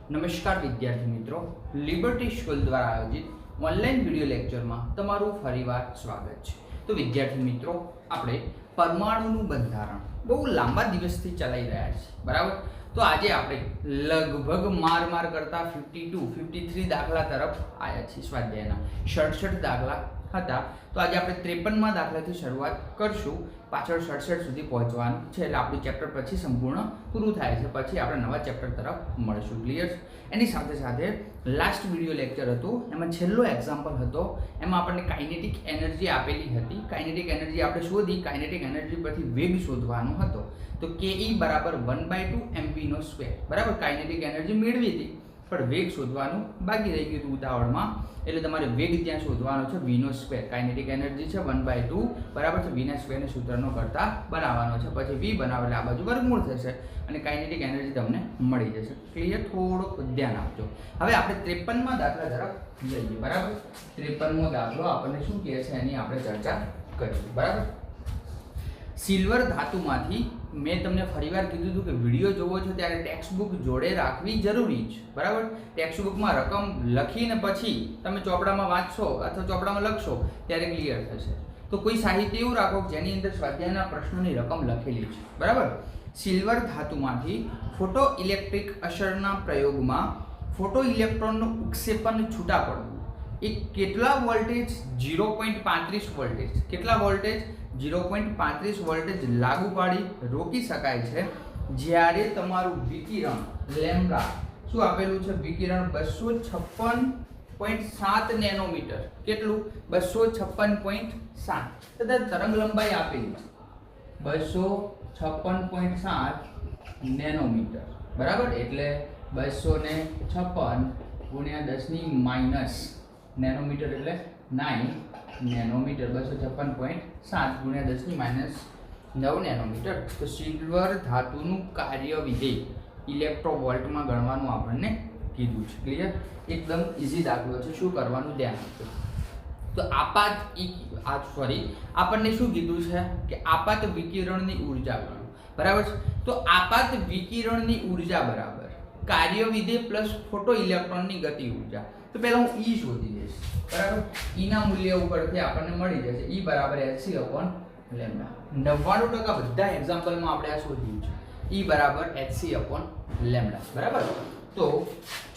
નમસ્કાર વિદ્યાર્થી મિત્રો, લિબર્ટી સ્કૂલ દ્વારા આયોજિત ઓનલાઈન વિડિયો લેક્ચરમાં તમારું ફરીવાર સ્વાગત છે। તો વિદ્યાર્થી મિત્રો, આપણે પરમાણુનું બંધારણ બહુ લાંબા દિવસથી ચલાવી રહ્યા છીએ, બરાબર। તો આજે આપણે લગભગ માર કરતા 52-53 દાખલા તરફ આવ્યા છીએ। સ્વાધ્યાયના 67 દાખલા હતા, તો આજે આપણે 53મા દાખલાથી શરૂઆત કરશું। પાછળ 67 સુધી પહોંચવાનું છે, એટલે આપણું ચેપ્ટર પછી સંપૂર્ણ પૂરું થાય છે, પછી આપણે નવા ચેપ્ટર તરફ મળશું। ક્લિયર? એની સાથે સાથે લાસ્ટ વિડિયો લેક્ચર હતું, એમાં છેલ્લો એક્ઝામ્પલ હતો, એમાં આપણને કાઇનેટિક એનર્જી આપેલી હતી। કાઇનેટિક એનર્જી આપણે શોધી, કાઇનેટિક એનર્જી પરથી વેગ શોધવાનો હતો। તો ke બરાબર 1/2 mv², બરાબર। કાઇનેટિક એનર્જી મેળવી હતી, પણ વેગ શોધવાનું બાકી રહી ગયું હતું ઉતાવળમાં, એટલે તમારે વેગ ત્યાં શોધવાનો છે v²। કાઇનેટિક એનર્જી છે 1/2 બરાબર છે, v² ને સૂત્રનો કરતા બનાવવાનો છે, પછી v બનાવો એટલે આ બાજુ વર્ગમૂળ થશે અને કાઇનેટિક એનર્જી તમને મળી જશે। ક્લિયર? થોડુંક ધ્યાન આપજો। હવે આપણે 53મા દાખલા તરફ જઈએ, બરાબર। 53મો દાખલો આપણને શું કહે છે એની આપણે ચર્ચા કરીએ, બરાબર। સિલ્વર ધાતુમાંથી મેં તમને ફરીવાર કીધું હતું કે વિડીયો જોવો છો ત્યારે ટેક્સ્ટબુક જોડે રાખવી જરૂરી છે, બરાબર। ટેક્સ્ટબુકમાં રકમ લખીને પછી તમે ચોપડામાં વાંચશો અથવા ચોપડામાં લખશો ત્યારે ક્લિયર થશે। તો કોઈ સાહિત્ય એવું રાખો જેની અંદર સ્વાધ્યાયના પ્રશ્નોની રકમ લખેલી છે, બરાબર। સિલ્વર ધાતુમાંથી ફોટો ઇલેક્ટ્રિક અસરના પ્રયોગમાં ફોટો ઇલેક્ટ્રોનનું ઉત્ક્ષેપન છૂટા પડવું એ કેટલા વોલ્ટેજ? 0.35 વોલ્ટેજ। કેટલા વોલ્ટેજ? 0.35 વોલ્ટેજ લાગુ પાડી રોકી શકાય છે જ્યારે તમારું વિકિરણ લેમ્ડા શું આપેલું છે? વિકિરણ 256.7 નેનોમીટર। કેટલું? 256.7। તથા તરંગ લંબાઈ આપેલી છે 256.7 નેનોમીટર, બરાબર। એટલે 256 ગુણ્યા 10⁻⁻, નેનોમીટર એટલે 9 નેનોમીટર, 256.7 ગુણ્યા 10⁻9 નેનોમીટર। તો સિલ્વર ધાતુનું કાર્ય વિધેય ઇલેક્ટ્રોવોલ્ટમાં ગણવાનું આપણને કીધું છે। ક્લિયર? એકદમ ઈઝી દાખલો છે, શું કરવાનું ધ્યાન આપજો। તો આપણને શું કીધું છે કે આપાત વિકિરણની ઉર્જા ગણો, બરાબર છે। તો આપાત વિકિરણની ઉર્જા બરાબર કાર્ય વિધેય પ્લસ ફોટો ઇલેક્ટ્રોનની ગતિ ઉર્જા। તો પહેલા હું E શોધી દઈશ, બરાબર। E ના મૂલ્ય ઉપરથી આપણને મળી જશે E બરાબર hc/λ। 99% બધા એક્ઝામ્પલમાં આપણે આ શોધ્યું છે, E બરાબર hc/λ, બરાબર। તો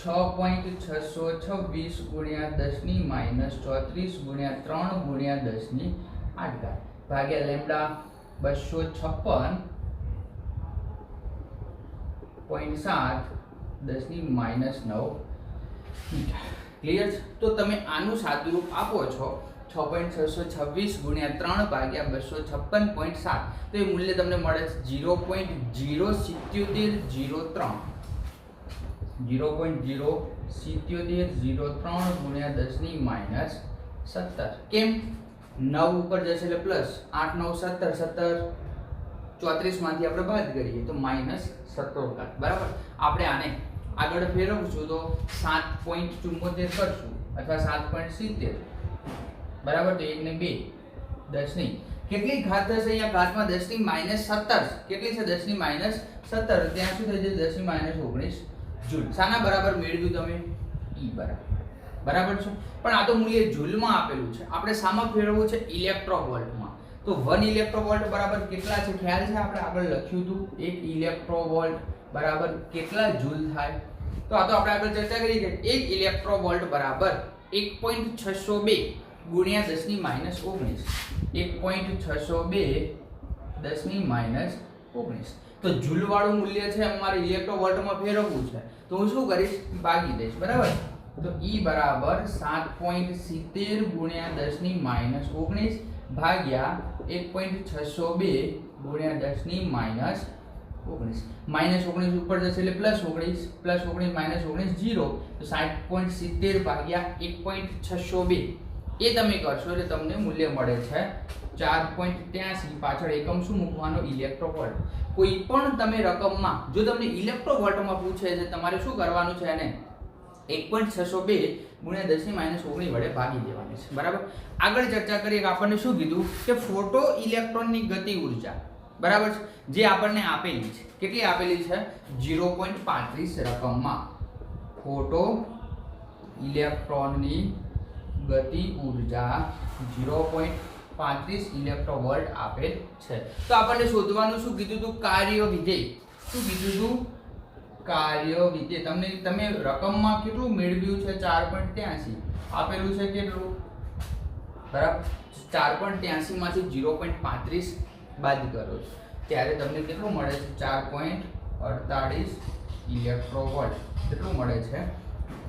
6.626 ગુણ્યા 10⁻34 ગુણ્યા 3 ગુણ્યા 10⁸ ભાગ્યા લેમ્ડા 256.7 10⁻9 ક્લિયર? તો તમે આનું સાદુરૂપ આપો છો 6.626 ગુણ્યા 3 ભાગ્યા 256.7, તો એ મૂલ્ય તમને મળે છે 0.07703 0.07703 ગુણ્યા 10⁻17। કેમ? 9 ઉપર જશે એટલે પ્લસ, 8 9 17 17 34 માંથી આપણે બાદ કરીએ તો -17, બરાબર। આપણે આને આગળ ફેરવશું તો 7.74 કરશું અથવા 7.70, બરાબર। તો 1 ને 2 10 ની કેટલી ઘાત થશે? અહીંયા ઘાતમાં 10⁻17 કેટલી છે? 10⁻17, ત્યાં શું થઈ જશે? 10⁻19 જૂલ। શાના બરાબર મેળવ્યું તમે? E બરાબર છે, પણ આ તો મૂલ્ય જૂલમાં આપેલું છે, આપણે શામાં ફેરવવું છે? ઇલેક્ટ્રોવોલ્ટમાં। તો 1 ઇલેક્ટ્રોવોલ્ટ બરાબર કેટલા છે? ખ્યાલ છે? આપણે આગળ લખ્યું હતું 1 ઇલેક્ટ્રોવોલ્ટ બરાબર કેટલા જૂલ થાય? તો આ તો આપણે આગળ ચર્ચા કરી કે 1 ઇલેક્ટ્રોવોલ્ટ બરાબર 1.602 ગુણ્યા 10⁻19, 1.602 10⁻19। તો જૂલ વાળું મૂલ્ય છે અમારે ઇલેક્ટ્રોવોલ્ટમાં ફેરવવું છે, તો હું શું કરીશ? ભાગી દઈશ, બરાબર। તો E બરાબર 7.70 ગુણ્યા 10⁻19 ભાગ્યા 1.602 ગુણ્યા 10⁻19, -19 ઉપર જશે એટલે +19 +19 -19 0, તો 60.70 ભાગ્યા 1.602 એ તમે કરશો એટલે તમને મૂલ્ય મળે છે 4.83। પાછળ એકમ શું મૂકવાનો? ઇલેક્ટ્રોવોલ્ટ। કોઈ પણ તમે રકમમાં જો તમને ઇલેક્ટ્રોવોલ્ટમાં પૂછે છે, તમારે શું કરવાનું છે? એને 1.602 ગુણ્યા 10⁻19 વડે ભાગી દેવાની છે, બરાબર। આગળ ચર્ચા કરીએ કે આપણને શું કીધું કે ફોટો ઇલેક્ટ્રોનની ગતિ ઉર્જા, બરાબર છે, જે આપણને આપેલી છે, કેટલી આપેલી છે? 0.35 રકમમાં, ફોટો ઇલેક્ટ્રોનની ગતિ ઉર્જા 0.35 ઇલેક્ટ્રોવોલ્ટ આપેલ છે. તો આપણને શોધવાનું શું કીધું હતું? કાર્ય વિધેય. શું કીધું હતું? કાર્ય વિધેય. તમે રકમમાં કેટલું મેળવ્યું છે? 4.83 આપેલું છે. કેટલું? બરાબર, 4.83 માંથી 0.35 બાદ કરો ત્યારે તમને કેટલું મળે છે? 4.48 ઇલેક્ટ્રોવોલ્ટ. કેટલું મળે છે?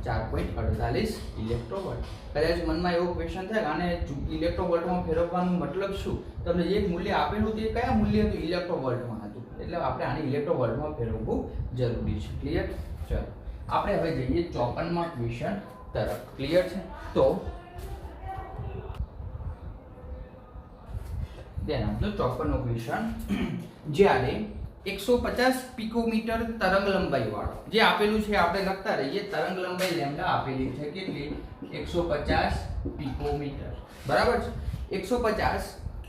4.48 ઇલેક્ટ્રોવોલ્ટ. કદાચ મનમાં એવો ક્વેશ્ચન થાય કે આને ઇલેક્ટ્રોવોલ્ટમાં ફેરવવાનો મતલબ શું? તમને જે મૂલ્ય આપેલું તે કયા મૂલ્ય હતું? ઇલેક્ટ્રોવોલ્ટમાં હતું. એટલે આપણે આને ઇલેક્ટ્રોવોલ્ટમાં ફેરવવું જરૂરી છે. ક્લિયર? ચલો આપણે હવે જઈએ 54માં ક્વેશ્ચન તરફ. ક્લિયર છે? તો ધ્યાન આપજો. 54નો ક્વેશ્ચન, જ્યારે 150 પિકોમીટર તરંગ લંબાઈ વાળો જે આપેલું છે આપણે લખતા રહીએ. તરંગ લંબાઈ લેમ્ડા આપેલી છે કેટલી? 150 પિકોમીટર. બરાબર છે? 150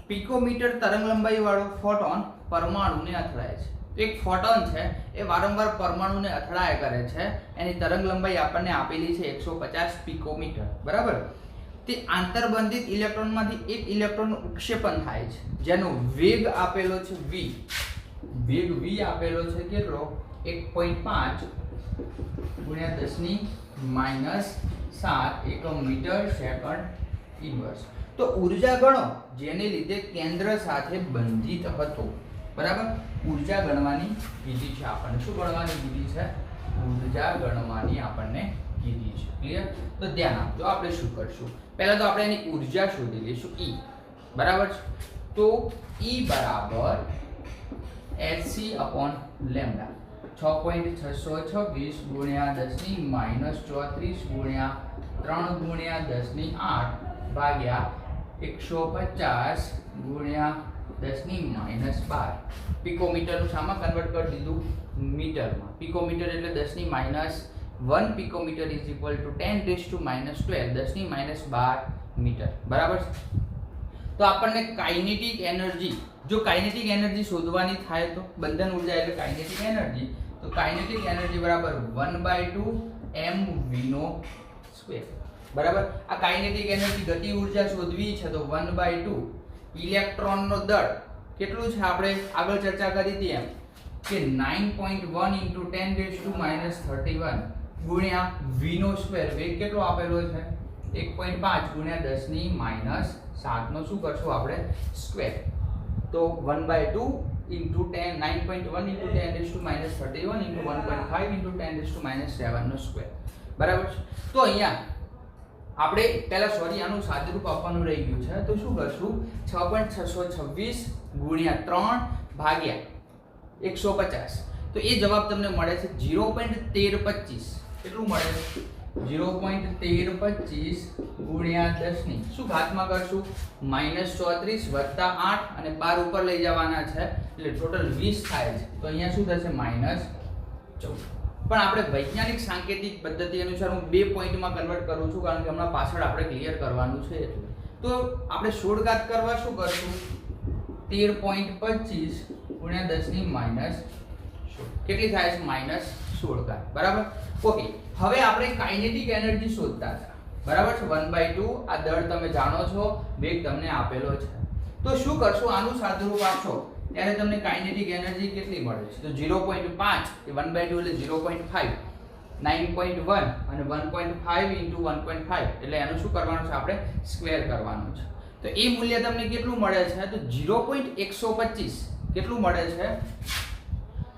પિકોમીટર તરંગ લંબાઈ વાળો ફોટોન પરમાણુને અથડાય છે. તો એક ફોટોન છે એ વારંવાર પરમાણુને અથડાયા કરે છે. એની તરંગ લંબાઈ આપણને આપેલી છે 150 પિકોમીટર. બરાબર? તે આંતરબંધિત ઇલેક્ટ્રોનમાંથી એક ઇલેક્ટ્રોનનું ઉત્ક્ષેપણ થાય છે, જેનો વેગ આપેલો છે v. વેગ v આપેલો છે કેટલો? 1.5 ગુણ્યા 10⁻⁷ એકમ મીટર સેકન્ડ ઇન્વર્સ. તો ઉર્જા ગણો જેને લીધે કેન્દ્ર સાથે બંધિત હતો. બરાબર? ઉર્જા ગણવાની કીધી છે આપણને. શું ગણવાની કીધી છે? ઉર્જા ગણવાની આપણને કીધી છે. ક્લિયર? તો ધ્યાન આપજો. આપણે શું કરશું? પહેલા તો આપણે એની ઉર્જા શોધી લઈશું, E. બરાબર છે? તો E બરાબર hc/λ 6.626 ગુણ્યા 10⁻34 ગુણ્યા 3 ગુણ્યા 10⁸ ભાગ્યા 150 ગુણ્યા 10⁻12. પિકોમીટરનું શામાં કન્વર્ટ કરી દીધું? મીટરમાં. પિકોમીટર એટલે 10⁻1 picometre is equal to 10⁻12 10⁻12 metre. બરાબર છે? તો આપણને કાઇનેટિક એનર્જી, જો કાઇનેટિક એનર્જી શોધવાની થાય તો બંધન ઉર્જા એટલે કાઇનેટિક એનર્જી, તો કાઇનેટિક એનર્જી બરાબર 1/2 mv². બરાબર? આ કાઇનેટિક એનર્જી ગતિ ઉર્જા શોધવી છે તો 1/2 ઇલેક્ટ્રોનનો દળ કેટલું છે? આપણે આગળ ચર્ચા કરી હતી એમ કે 9.1 × 10⁻31 ગુણ્યા v². વેગ કેટલો આપેલો છે? 1.5 ગુણ્યા 10⁻7 નો શું કરશું આપણે? સ્ક્વેર. તો 1/2 into 9.1 into 10⁻31 into 1.5 into 10⁻7 નો સ્ક્વેર. બરાબર છે? તો અહીંયા આપણે પહેલા આનું સાદુરૂપ આપવાનું રહી ગયું છે. તો શું કરશું? 6.626 ગુણ્યા 3 ભાગ્યા 150. તો એ જવાબ તમને મળે છે 0.1325. કેટલું મળે છે? 0.1325 ગુણ્યા 10 શું ઘાતમાં કરશું? -34 + 8 અને 12 ઉપર લઈ જવાના છે એટલે ટોટલ 20 થાય છે. તો અહીંયા શું થશે? -14. પણ આપણે વૈજ્ઞાનિક સાંકેતિક પદ્ધતિ અનુસાર હું 2 પોઈન્ટમાં કન્વર્ટ કરું છું, કારણ કે હમણાં પાછળ આપણે ક્લિયર કરવાનું છે એટલે. તો આપણે 16 ઘાત કરવા શું કરશું? 13.25 ગુણ્યા 10⁻16. કેટલી થાય છે? -16 ઘાત. બરાબર? ઓકે. હવે આપણે કાઇનેટિક એનર્જી શોધતા હતા. બરાબર છે? 1/2 આ દળ તમે જાણો છો, વેગ તમને આપેલો છે. તો શું કરશું? આનું સાદુરૂપ આપશો ત્યારે તમને કાઇનેટિક એનર્જી કેટલી મળે છે? તો 0.5 એ 1/2 એટલે 0.5, 9.1 અને 1.5 into 1.5 એટલે એનું શું કરવાનું છે? આપણે સ્ક્વેર કરવાનું છે. તો એ મૂલ્ય તમને કેટલું મળે છે? તો 0.125. કેટલું મળે છે?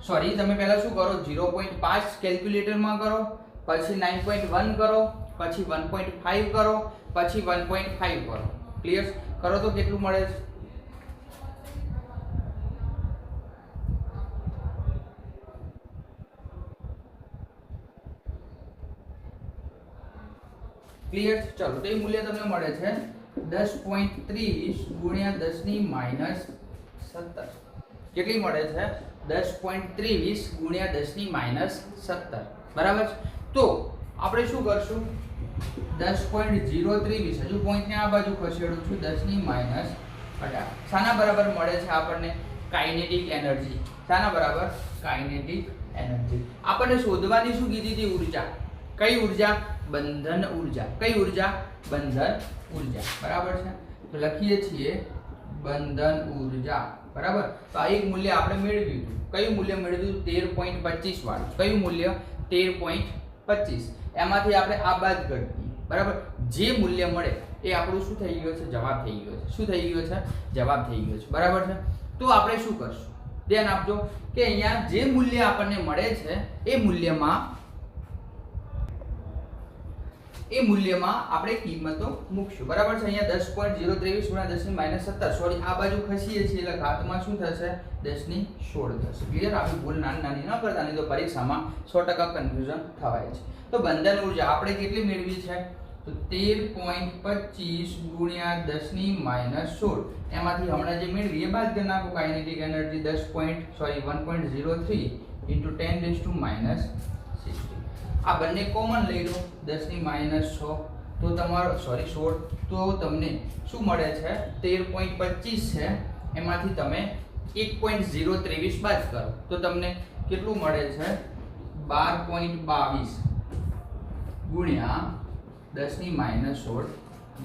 સોરી, તમે પહેલા શું કરો? 0.5 કેલ્ક્યુલેટરમાં કરો, પછી 9.1 કરો, પછી 1.5 કરો, પછી 1.5 કરો. ક્લિયર? કરો તો કેટલું મળે છે? ક્લિયર? ચલો, તો એ મૂલ્ય તમને મળે છે 10.30 ગુણ્યા 10⁻17. કેટલી મળે છે? 10.30 ગુણ્યા 10⁻17. બરાબર છે? તો આપણે શું કરશું? 10.023 હજુ પોઈન્ટને આ બાજુ ખસેડું છું, 10⁻18. શાના બરાબર મળે છે આપણને? Kinetic energy. શાના બરાબર? Kinetic energy. આપણને શોધવાની શું કીધી હતી? ઉર્જા. કઈ ઉર્જા? બંધન ઉર્જા. કઈ ઉર્જા? બંધન ઉર્જા. બરાબર છે. તો લખીએ છીએ બંધન ઉર્જા. બરાબર. તો આ એક મૂલ્ય આપણે મેળવ્યું હતું. કયું મૂલ્ય મેળવ્યું? 13.25 વાળું. કયું મૂલ્ય? 13.25. એમાંથી આપણે આ બાદ કરતી. બરાબર. જે મૂલ્ય મળે એ આપણું શું થઈ ગયું છે? જવાબ થઈ ગયો છે. શું થઈ ગયો છે? જવાબ થઈ ગયો છે. બરાબર છે. તો આપણે શું કરશું? ધ્યાન આપજો કે અહીંયા જે મૂલ્ય આપણને મળે છે એ મૂલ્યમાં આપણે કિંમતો મૂકશું. બરાબર છે. અહીંયા 10.023 × 10⁻17. સોરી, આ બાજુ ખસીએ છીએ એટલે ઘાતમાં શું થશે? 10⁻16 થશે. ક્લિયર? આવી ભૂલ નાની નાની ન કરતા, નહીં તો પરીક્ષામાં 100% કન્ફ્યુઝન થવાય છે. તો બંધન ઉર્જા આપણે કેટલી મેળવી છે? તો 13.25 × 10⁻16. એમાંથી હમણાં જે મેળવી એ બાદ કરી નાખો. Kinetic energy 1.03 × 10⁻16. આ બંને કોમન લઈ લો. 10⁻6 તો તમારો 16 તો તમને શું મળે છે? 13.25 છે. એમાંથી તમે 1.023 બાદ કરો તો તમને કેટલું મળે છે? 12.22 × 10⁻16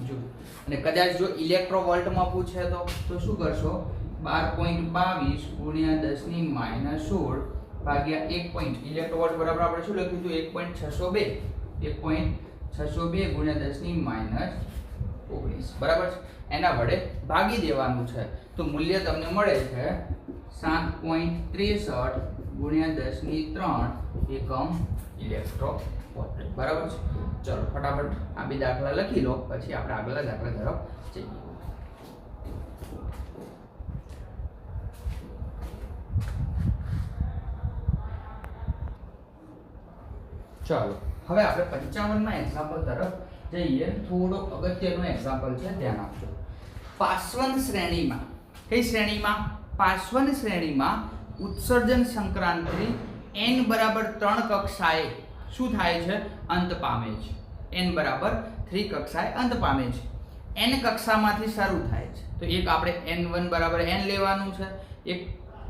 જૂલ. અને કદાચ જો ઇલેક્ટ્રોવોલ્ટમાં પૂછે તો શું કરશો? 12.22 × 10⁻16 ભાગ્યા 1 પોઈન્ટ. ઇલેક્ટ્રોવોલ્ટ બરાબર આપણે શું લખ્યું હતું? 1.602 × 10⁻19. બરાબર છે. એના વડે ભાગી દેવાનું છે. તો મૂલ્ય તમને મળે છે 7.63 × 10⁻3 એકમ ઇલેક્ટ્રોવોલ્ટ. બરાબર છે. ચલો ફટાફટ આ બે દાખલા લખી લો, પછી આપણે આગલા દાખલા તરફ જઈએ. ચાલો હવે આપણે 55 એક્ઝામ્પલ તરફ જઈએ. થોડો અગત્યનો એક્ઝામ્પલ છે, ધ્યાન આપજો. પાસવન શ્રેણીમાં, કઈ શ્રેણીમાં? પાસવન શ્રેણીમાં ઉત્સર્જન સંક્રાંતિ n બરાબર 3 કક્ષાએ શું થાય છે? અંત પામે છે. n બરાબર 3 કક્ષાએ અંત પામે છે. n કક્ષામાંથી શરૂ થાય છે. તો એક આપણે n1 બરાબર n લેવાનું છે, એક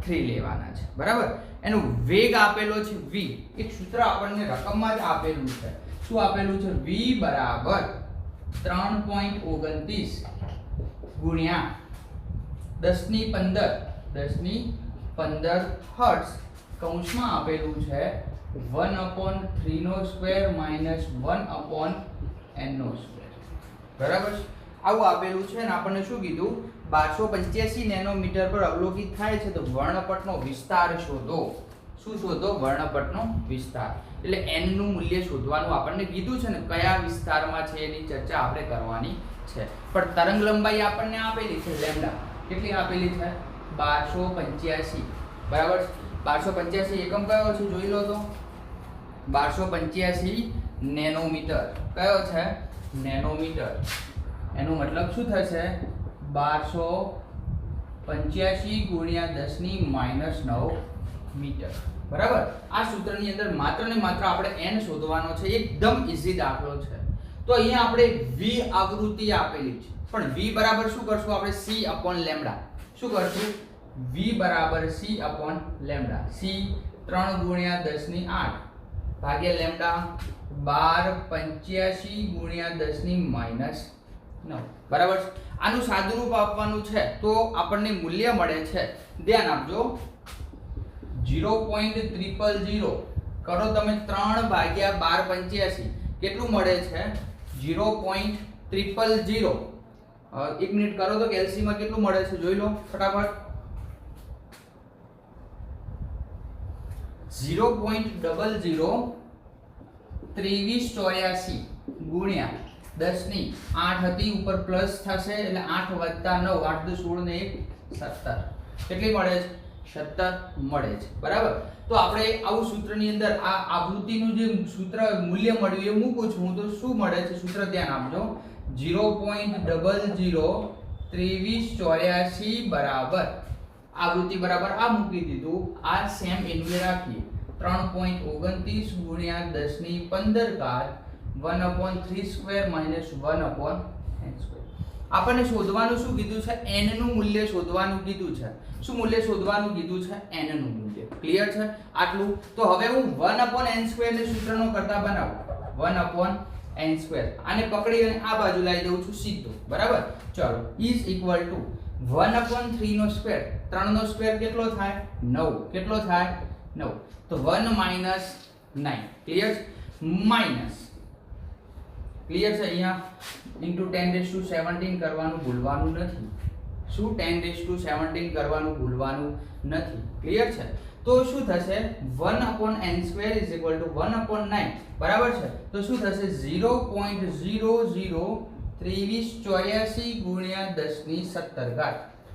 3 લેવાના છે. બરાબર. એનો વેગ આપેલો છે v. એક સૂત્ર આપણને રકમમાં જ આપેલું છે. શું આપેલું છે? v બરાબર 3.29 ગુણ્યા 10⁻15 હર્ટ્ઝ કૌંસમાં આપેલું છે 1/3² - 1/n². બરાબર. આવું આપેલું છે ને આપણને શું કીધું? 1285 નેનોમીટર પર અવલોકિત થાય છે. તો વર્ણપટનો વિસ્તાર શોધો. શું શોધો? વર્ણપટનો વિસ્તાર. એટલે n નું મૂલ્ય શોધવાનું આપણને કીધું છે ને, કયા વિસ્તારમાં છે એની ચર્ચા આપણે કરવાની છે. પણ તરંગ લંબાઈ આપણને આપેલી છે લેમ્ડા. કેટલી આપેલી છે? 1285. બરાબર. 1285 એકમ કયો છે? જોઈ લો તો 1285 નેનોમીટર. કયો છે? નેનોમીટર. એનો મતલબ શું થશે? 1285 ગુણ્યા 10⁻9 મીટર. બરાબર. આ સૂત્રની અંદર માત્ર ને માત્ર આપણે n શોધવાનો છે. એકદમ ઈઝી દાખલો છે. તો અહીંયા આપણે v આવૃત્તિ આપેલી છે, પણ v બરાબર શું કરશું આપણે? c/λ. શું કરશું? v બરાબર c/λ. c 3 ગુણ્યા 10⁸ ભાગ્યા લેમ્ડા 1285 ગુણ્યા 10⁻9. બરાબર. આનું સાદુરૂપ આપવાનું છે તો આપણને મૂલ્ય મળે છે. ધ્યાન આપજો 0.000 કરો તમે 3 ભાગ્યા 1285 કેટલું મળે છે? 0.000. એક મિનિટ કરો તો કેલ્સી માં કેટલું મળે છે જોઈ લો ફટાફટ. 0.002384 ગુણ્યા 10⁸ હતી, ઉપર પ્લસ થશે એટલે 8 + 9 8 × 16 ને 1 17. કેટલી મળે છે? 17 મળે છે. બરાબર. તો આપણે આવું સૂત્રની અંદર આ આવૃત્તિનું જે સૂત્ર મૂલ્ય મળ્યું એ મૂકું છું તો શું મળે છે? સૂત્ર ધ્યાન આપજો 0.002384 બરાબર આવૃત્તિ બરાબર આ મૂકી દીધું. આ સેમ એન્યુએ રાખીએ 3.29 ગુણ્યા 10⁻15 1/3² - 1/n². આપણને શોધવાનું શું કીધું છે? n નું મૂલ્ય શોધવાનું કીધું છે. શું મૂલ્ય શોધવાનું કીધું છે? n નું મૂલ્ય. ક્લિયર છે આટલું? તો હવે હું 1/n² ને સૂત્રનો કરતા બનાવું. 1/n². આને પકડી અને આ બાજુ લાવી દઉં છું સીધું, બરાબર. ચલો ઇઝ ઇક્વલ ટુ 1/3 નો સ્ક્વેર, 3 નો સ્ક્વેર કેટલો થાય 9, કેટલો થાય 9. તો 1 - 9 ક્લિયર માઈનસ ક્લિયર છે. અહીંયા ઇન્ટુ 10⁻17 કરવાનું ભૂલવાનું નથી. શું 10⁻17 કરવાનું ભૂલવાનું નથી, ક્લિયર છે. તો શું થશે 1/n² = 1/9 બરાબર છે. તો શું થશે 0.002384 ગુણ્યા 10⁻17.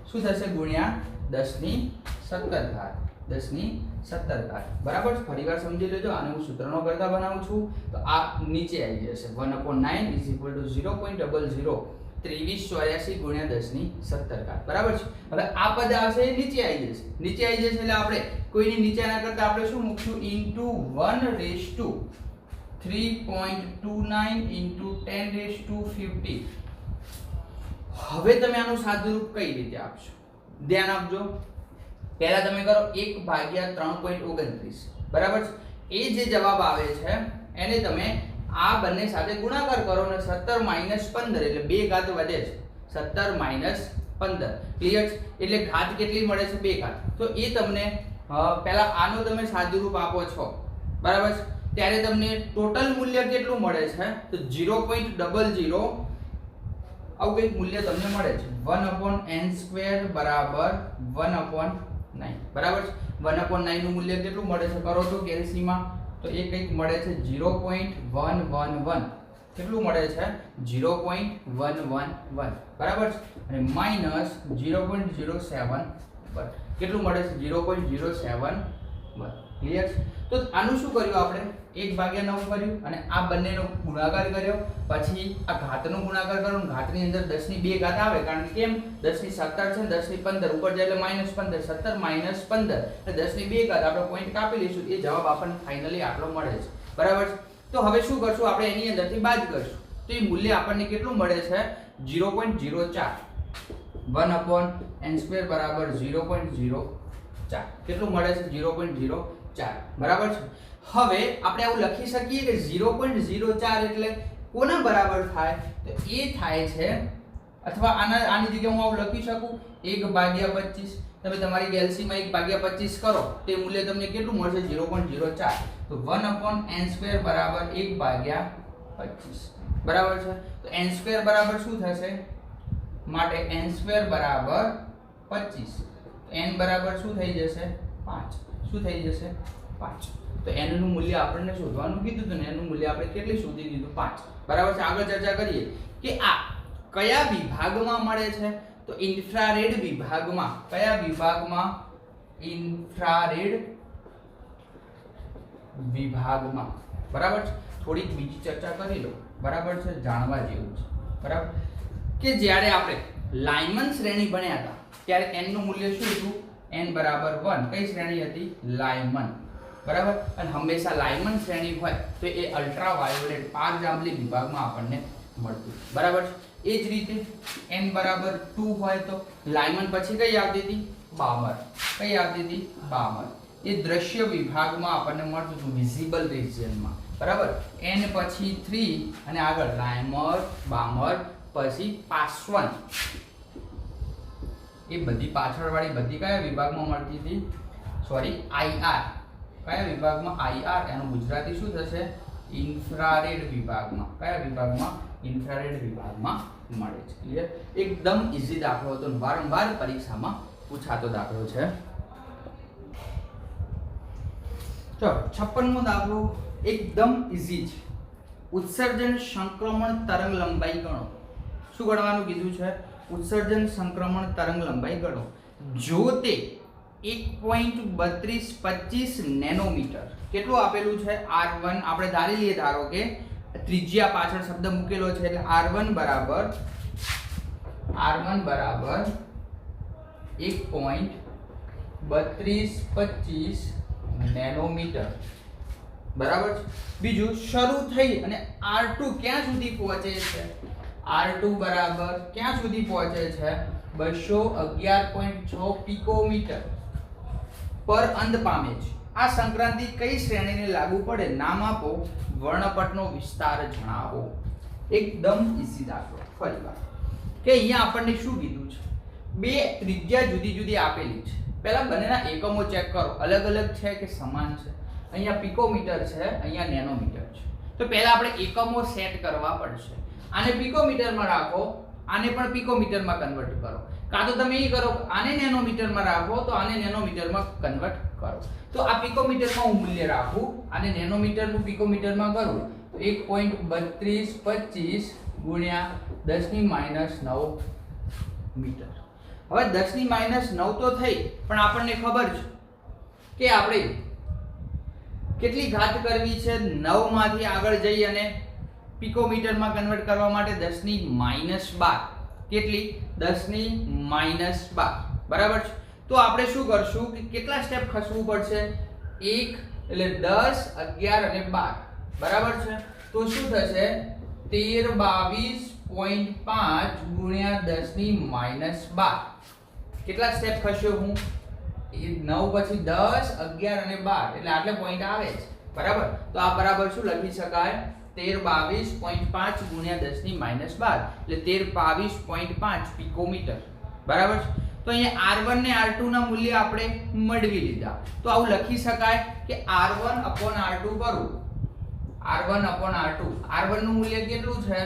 શું થશે ગુણ્યા 10⁻17 10⁻17 બરાબર. ફરીવાર સમજી લેજો. આને હું સૂત્રનો કરતા બનાવું છું તો આ નીચે આવી જશે 1/9 = 0.002384 ગુણ્યા 10⁻17 બરાબર છે. હવે આ પદ આવશે એ નીચે આવી જશે. નીચે આવી જશે એટલે આપણે કોઈની નીચે ના કરતા આપણે શું મૂકશું ઇન્ટુ 1/3.29 × 10⁻50. હવે તમે આનું સાદુરૂપ કઈ રીતે આપશો ધ્યાન આપજો. પહેલા તમે કરો 1/3.29 બરાબર છે. એ જે જવાબ આવે છે એને તમે આ બંને સાથે ગુણાકાર કરો અને 17 - 15 એટલે 2 ઘાત વધે છે. 17 - 15 ક્લિયર છે. એટલે ઘાત કેટલી મળે છે 2 ઘાત. તો એ તમને પહેલા આનો તમે સાદુરૂપ આપો છો બરાબર છે ત્યારે તમને ટોટલ મૂલ્ય કેટલું મળે છે તો 0.00 આવું કંઈક મૂલ્ય તમને મળે છે 1/n² બરાબર 1/9 બરાબર છે. 1/9 નું મૂલ્ય કેટલું મળે છે કરો તો કેલ્સીમાં તો એ કંઈક મળે છે 0.111 કેટલું મળે છે 0.111 બરાબર છે. અને માઈનસ 0.071 કેટલું મળે છે 0.071 ક્લિયર છે. તો આનું શું કર્યું આપણે 1/9 કર્યું અને આ બંનેનો ગુણાકાર કર્યો. પછી આ ઘાતનો ગુણાકાર કરો અને ઘાતની અંદર 10⁻2 ઘાત આવે કારણ કે કેમ 10⁻17 છે 10⁻15 ઉપર જાય એટલે -15 17 - 15 એટલે 10⁻2 ઘાત આપણે પોઈન્ટ કાપી લઈશું. એ જવાબ આપણને ફાઇનલી આટલો મળે છે બરાબર છે. તો હવે શું કરશું આપણે એની અંદરથી બાદ કરશું તો એ મૂલ્ય આપણને કેટલું મળે છે 0.04 1/n² બરાબર 0.04 કેટલું મળે છે 0.04 બરાબર છે. હવે આપણે આવું લખી શકીએ કે 0.04 એટલે કોના બરાબર થાય તો એ થાય છે અથવા આની જગ્યાએ હું આવું લખી શકું 1/25. તમે તમારી ગેલેક્સીમાં 1/25 કરો તે મૂલ્ય તમને કેટલું મળશે 0.04. તો 1/n² બરાબર 1/25 બરાબર છે. તો n² બરાબર શું થશે માટે n² બરાબર 25. n બરાબર શું થઈ જશે 5. શું થઈ જશે 5. તો n નું મૂલ્ય આપણને શોધવાનું કીધું હતું ને n નું મૂલ્ય આપણે કેટલી શોધી દીધું 5 બરાબર છે. આગળ ચર્ચા કરીએ કે આ કયા વિભાગમાં મળે છે તો ઇન્ફ્રારેડ વિભાગમાં. કયા વિભાગમાં ઇન્ફ્રારેડ વિભાગમાં બરાબર છે. થોડીક બીજી ચર્ચા કરી લો બરાબર છે જાણવા જેવું છે બરાબર કે જ્યારે આપણે લાયમન શ્રેણી ભણ્યા હતા ત્યારે n નું મૂલ્ય શું હતું n બરાબર 1. કઈ શ્રેણી હતી લાયમન બરાબર. અને હંમેશા લાયમન શ્રેણી હોય તો એ અલ્ટ્રાવાયોલેટ પારજાંબલી વિભાગમાં આપણને મળતું બરાબર છે. એ જ રીતે n બરાબર 2 હોય તો લાયમન પછી કઈ આવતી હતી બામર. કઈ આવતી હતી બામર. એ દ્રશ્ય વિભાગમાં આપણને મળતું હતું વિઝિબલ રિજિયનમાં બરાબર. n પછી 3 અને આગળ લાયમર બામર પછી પાસવન. એ બધી પાછળવાળી બધી કયા વિભાગમાં મળતી હતી સોરી IR. કયા વિભાગમાં IR એનું ગુજરાતી શું થશે ઇન્ફ્રારેડ વિભાગમાં. કયા વિભાગમાં ઇન્ફ્રારેડ વિભાગમાં મળે છે. ક્લિયર. એકદમ ઈઝી દાખલો હતો વારંવાર પરીક્ષામાં પૂછાતો દાખલો છે. ચલો 56મો દાખલો એકદમ ઈઝી છે. ઉત્સર્જન સંક્રમણ તરંગ લંબાઈ ગણો. શું ગણવાનું કીધું છે ઉત્સર્જન સંક્રમણ તરંગ લંબાઈ ગણો. જો તે 1.3225 નેનોમીટર કેટલું આપેલું છે R1 આપણે ધારી લઈએ ધારો કે ત્રિજ્યા પાછળ શબ્દ મૂકેલો છે એટલે R1 બરાબર 1.3225 નેનોમીટર બરાબર છે. બીજું શરૂ થઈ અને R2 ક્યાં સુધી પહોંચે છે R2 બરાબર ક્યાં સુધી પહોંચે છે 211.6 પિકોમીટર પર અંત પામે છે આ સંક્રાંતિ કઈ શ્રેણીને લાગુ પડે? નામ આપો, વર્ણપટનો વિસ્તાર જણાવો. એકદમ ઈઝી દાખલો. ફરીવાર કે અહીંયા આપણને શું કીધું છે? બે ત્રિજ્યા જુદી જુદી આપેલી છે. પહેલા બંનેના એકમો ચેક કરો, અલગ અલગ છે કે સમાન છે. અહીંયા પિકોમીટર છે, અહીંયા નેનોમીટર છે. તો પહેલા આપણે એકમો સેટ કરવા પડશે. આને પિકોમીટરમાં રાખો, આને પણ પિકોમીટરમાં કન્વર્ટ કરો. કાં તો તમે એ કરો, આને નેનોમીટરમાં રાખો તો આને નેનોમીટરમાં કન્વર્ટ કરો. તો આ પિકોમીટરમાં હું મૂલ્ય રાખું, આને નેનોમીટરનું પિકોમીટરમાં કરું તો 1.3225 ગુણ્યા 10⁻9 મીટર. હવે 10⁻9 તો થઈ, પણ આપણને ખબર છે કે આપણે કેટલી ઘાત કરવી છે? 9 માંથી આગળ જઈ અને પિકોમીટરમાં કન્વર્ટ કરવા માટે 10⁻12. કેટલી? 10⁻12. બરાબર છે. તો આપણે શું કરશું કે કેટલા સ્ટેપ ખસવું પડશે? 1 એટલે 10, 11 અને 12. બરાબર છે. તો શું થશે? 1322.5 ગુણ્યા 10⁻12. કેટલા સ્ટેપ ખસ્યો હું? 9 પછી 10, 11 અને 12 એટલે આટલે પોઈન્ટ આવે છે. બરાબર. તો આ બરાબર શું લખી શકાય? 1322.5 ગુણ્યા 10⁻12 એટલે 1322.5 પિકોમીટર. બરાબર છે. તો અહીંયા R1 ને R2 ના મૂલ્ય આપણે મેળવી લીધા. તો આવું લખી શકાય કે R1/R2 કરું. R1/R2. R1 નું મૂલ્ય કેટલું છે?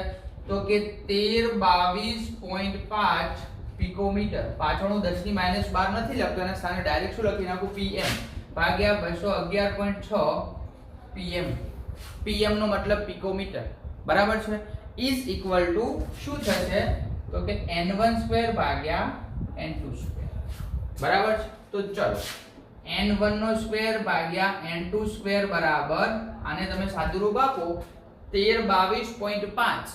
તો કે 1322.5 પિકોમીટર. પાછળનું 10⁻12 નથી લખતો, એના સ્થાને ડાયરેક્ટ શું લખી નાખું? PM ભાગ્યા 211.6 PM. PM નો મતલબ પિકોમીટર. બરાબર છે. ઇઝ ઇક્વલ ટુ શું થશે? તો કે n1² ભાગ્યા n2². બરાબર છે. તો ચલો n1² ભાગ્યા n2² બરાબર, આને તમે સાદું રૂપ આપો 1322.5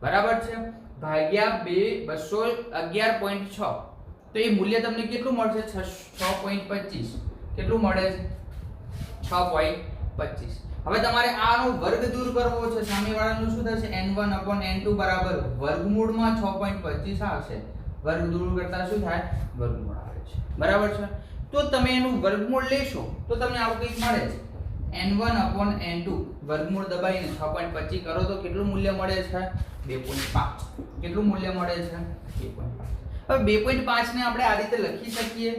બરાબર છે ભાગ્યા 211.6. તો એ મૂલ્ય તમને કેટલું મળશે? 6.25. કેટલું મળે છે? 6.25. હવે તમારે આનો વર્ગ દૂર કરવો છે. સામેવાળાનું શું થશે? n1/n2 બરાબર વર્ગમૂળમાં 6.25 આવશે. વર્ગ દૂર કરતા શું થાય? વર્ગમૂળ આવે છે. બરાબર છે. તો તમે એનું વર્ગમૂળ લેશો તો તમને આવું કંઈક મળે છે. n1/n2 વર્ગમૂળ દબાઈને 6.25 કરો તો કેટલું મૂલ્ય મળે છે? 2.5. કેટલું મૂલ્ય મળે છે? 2.5. હવે 2.5 ને આપણે આ રીતે લખી શકીએ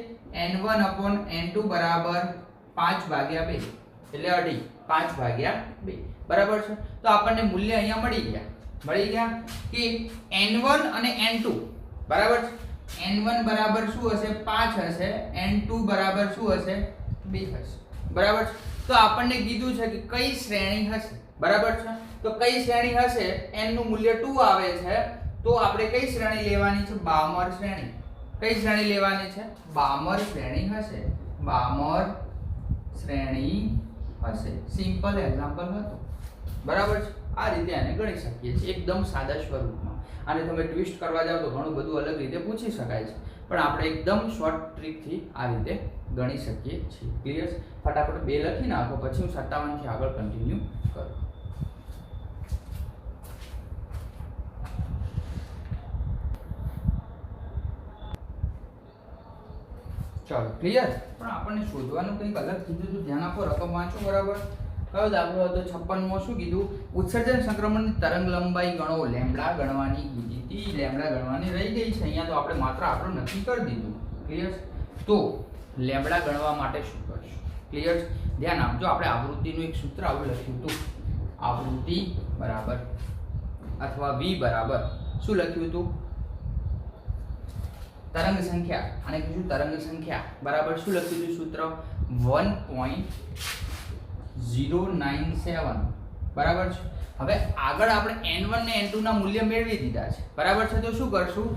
n1/n2 બરાબર 5/2 એટલે અઢી. 5/2. બરાબર છે. તો આપણને મૂલ્ય અહીંયા મળી ગયા કે n1 અને n2 બરાબર છે. n1 બરાબર શું હશે? 5 હશે. n2 બરાબર શું હશે? 2 હશે. બરાબર છે. તો આપણને કીધું છે કે કઈ શ્રેણી હશે. બરાબર છે. તો કઈ શ્રેણી હશે? n નું મૂલ્ય 2 આવે છે. તો આપણે કઈ શ્રેણી લેવાની છે? બામર શ્રેણી. કઈ શ્રેણી લેવાની છે? બામર શ્રેણી હશે. બામર શ્રેણી હશે. સિમ્પલ એક્ઝામ્પલ હતું. બરાબર છે. આ રીતે આને ગણી શકીએ છીએ એકદમ સાદા સ્વરૂપમાં. આને તમે ટ્વિસ્ટ કરવા જાવ તો ઘણું બધું અલગ રીતે પૂછી શકાય છે, પણ આપણે એકદમ શોર્ટ ટ્રીકથી આ રીતે ગણી શકીએ છીએ. ક્લિયર? ફટાફટ 2 લખી નાખો, પછી હું 57 થી આગળ કન્ટિન્યુ કરું. ચાલો ક્લિયર? પણ આપણને શોધવાનું કંઈક અલગ કીધું તો ધ્યાન આપો. રકમ વાંચો. બરાબર. કયો દાખલો હતો? 56મો. શું કીધું? ઉત્સર્જન સંક્રમણની તરંગ લંબાઈ ગણો. લેમ્બડા ગણવાની કીધી હતી. લેમ્બડા ગણવાની રહી ગઈ છે. અહીંયા તો આપણે માત્ર આપણું નક્કી કરી દીધું. ક્લિયર? તો લેમ્બડા ગણવા માટે શું કરશું? ક્લિયર? ધ્યાન આપજો. આપણે આવૃત્તિનું એક સૂત્ર આવું લખ્યું હતું. આવૃત્તિ બરાબર અથવા v બરાબર શું લખ્યું હતું? તરંગ સંખ્યા. આને કીધું તરંગ સંખ્યા બરાબર શું લખ્યું હતું સૂત્ર? 1.097. બરાબર છે. હવે આગળ આપણે n1 ને n2 ના મૂલ્ય મેળવી દીધા છે. બરાબર છે. તો શું કરશું?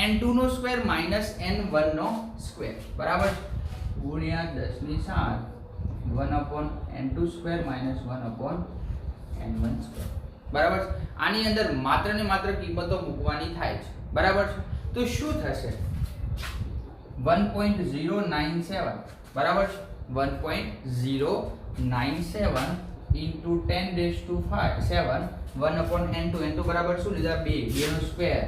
n2 નો સ્ક્વેર માઈનસ n1 નો સ્ક્વેર. બરાબર છે. ગુણ્યા 10⁻7 1/n2² માઈનસ 1/n1². બરાબર છે. આની અંદર માત્ર ને માત્ર કિંમતો મૂકવાની થાય છે. બરાબર છે. તો શું થશે? 1.097 બરાબર છે. 1.097 into 10⁻⁷ 1/n2. n2 બરાબર શું લીધા? 2 નો સ્ક્વેર.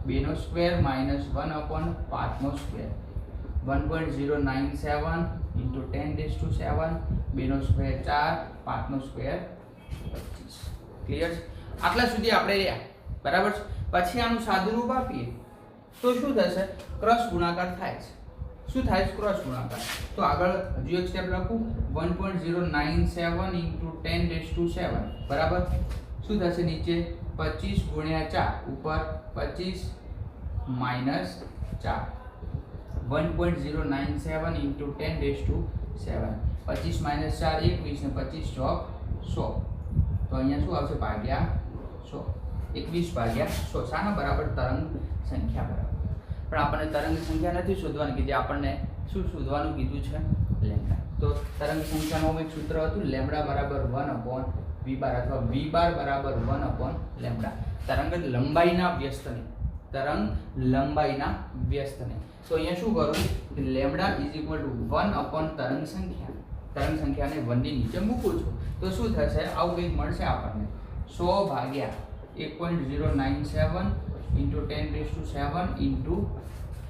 2 નો સ્ક્વેર માઈનસ 1/5 નો સ્ક્વેર. 1.097 ઇન્ટુ 10⁷ 2 નો સ્ક્વેર 4, 5 નો સ્ક્વેર 25. ક્લિયર છે? આટલા સુધી આપણે રહ્યા, બરાબર છે. પછી આનું સાદુરૂપ આપીએ તો શું થશે? ક્રોસ ગુણાકાર થાય છે. શું થાય છે? ક્રોસ ગુણાકાર. તો આગળ હજુ એક સ્ટેપ લખું, 1.097 ઇન્ટુ 10⁷ બરાબર શું થશે? નીચે 25 ગુણ્યા 4 ઉપર 25 માઇનસ 4, 1.097 ઇન્ટુ 10⁷, 25 માઇનસ 4 21 ને 25 ચોક 100. તો અહીંયા શું આવશે? ભાગ્યા 100. 21 ભાગ્યા 100 શાના બરાબર? તરંગ સંખ્યા બરાબર. પણ આપણને તરંગ સંખ્યા નથી શોધવાની કીધી, આપણને શું શોધવાનું કીધું છે? લેમ્ડા. તો તરંગ સંખ્યાનું એક સૂત્ર હતું, લેમ્ડા બરાબર 1/v બાર અથવા v બાર બરાબર 1/લેમ્ડા. તરંગ લંબાઈના વ્યસ્તને, તરંગ લંબાઈના વ્યસ્તને. તો અહીંયા શું કરું કે લેમ્ડા ઇઝ ઇક્વલ ટુ 1/ તરંગ સંખ્યા. તરંગ સંખ્યાને 1 ની નીચે મૂકું છું તો શું થશે? આવું કંઈક મળશે આપણને, 100 ભાગ્યા 1.097 ઇન્ટુ 10⁷ ઇન્ટુ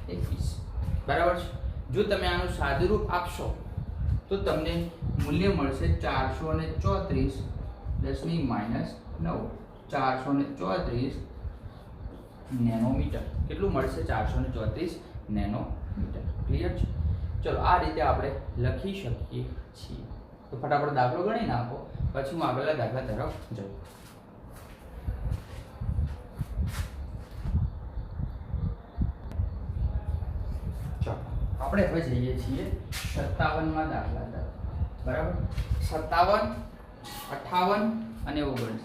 21. બરાબર છે. જો તમે આનું સાદુરૂપ આપશો તો તમને મૂલ્ય મળશે 434 10⁻⁹ 434 નેનોમીટર. કેટલું મળશે? 434 નેનોમીટર. ક્લિયર છે? ચલો આ રીતે આપણે લખી શકીએ છીએ. તો ફટાફટ દાખલો ગણી નાખો, પછી હું આગળના દાખલા તરફ જઉં. આપણે હવે જઈએ છીએ 57માં દાખલા તરફ. બરાબર? 57, 58 અને 59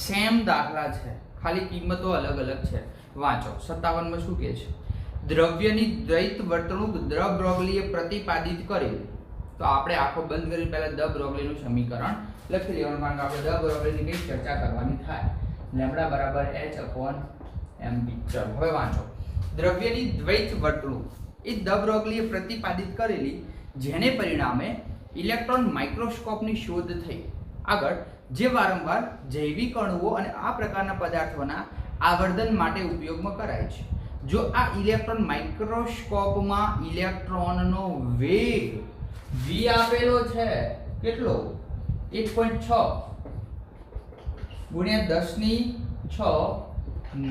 સેમ દાખલા છે, ખાલી કિંમતો અલગ અલગ છે. વાંચો. 57માં શું કહે છે? દ્રવ્યની દ્વૈત વર્તણૂક દ બ્રોગલીએ પ્રતિપાદિત કરેલ. તો આપણે આખો બંધ કરી પહેલા દ બ્રોગલીનું સમીકરણ લખી લેવાનું, કારણ કે આપણે દ બ્રોગલીની કઈ ચર્ચા કરવાની થાય. લેમ્ડા બરાબર h/mv. ચલો હવે વાંચો. દ્રવ્યની દ્વૈત વર્તણૂક એ દ બ્રોગલીએ પ્રતિપાદિત કરેલી, જેને પરિણામે ઇલેક્ટ્રોન માઇક્રોસ્કોપની શોધ થઈ. આગળ જે વારંવાર જૈવિક અણુઓ અને આ પ્રકારના પદાર્થોના આવર્તન માટે ઉપયોગમાં કરાય છે. જો આ ઇલેક્ટ્રોન માઇક્રોસ્કોપમાં ઇલેક્ટ્રોનનો વેગ v આપેલો છે, કેટલો? 1.6 ગુણ્યા 10⁶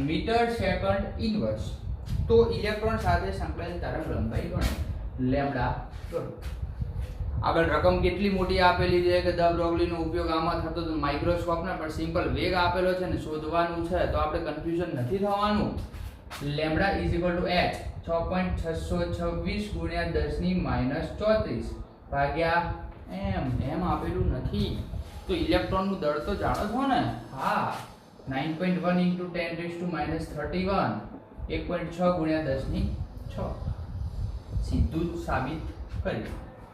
મીટર સેકન્ડ ઇન્વર્સ. તો ઇલેક્ટ્રોન સાથે સંકળાયેલ તરંગ લંબાઈ ગણો, લેમ્ડા કરો. આગળ રકમ કેટલી મોટી આપેલી છે કે દ બ્રોગલીનો ઉપયોગ આમાં થતો તો માઇક્રોસ્કોપના, પણ સિમ્પલ વેગ આપેલો છે ને શોધવાનું છે, તો આપણે કન્ફ્યુઝન નથી થવાનું. Lambda is equal two h 6.626 ગુણ્યા 10⁻34 ભાગ્યા m આપેલું નથી. તો ઇલેક્ટ્રોનનું દળ તો જાણો છો ને? હા, 9.1 ઇન્ટુ 10⁻31, 1.6 ગુણ્યા 10⁶. સીધું જ સાબિત કરી.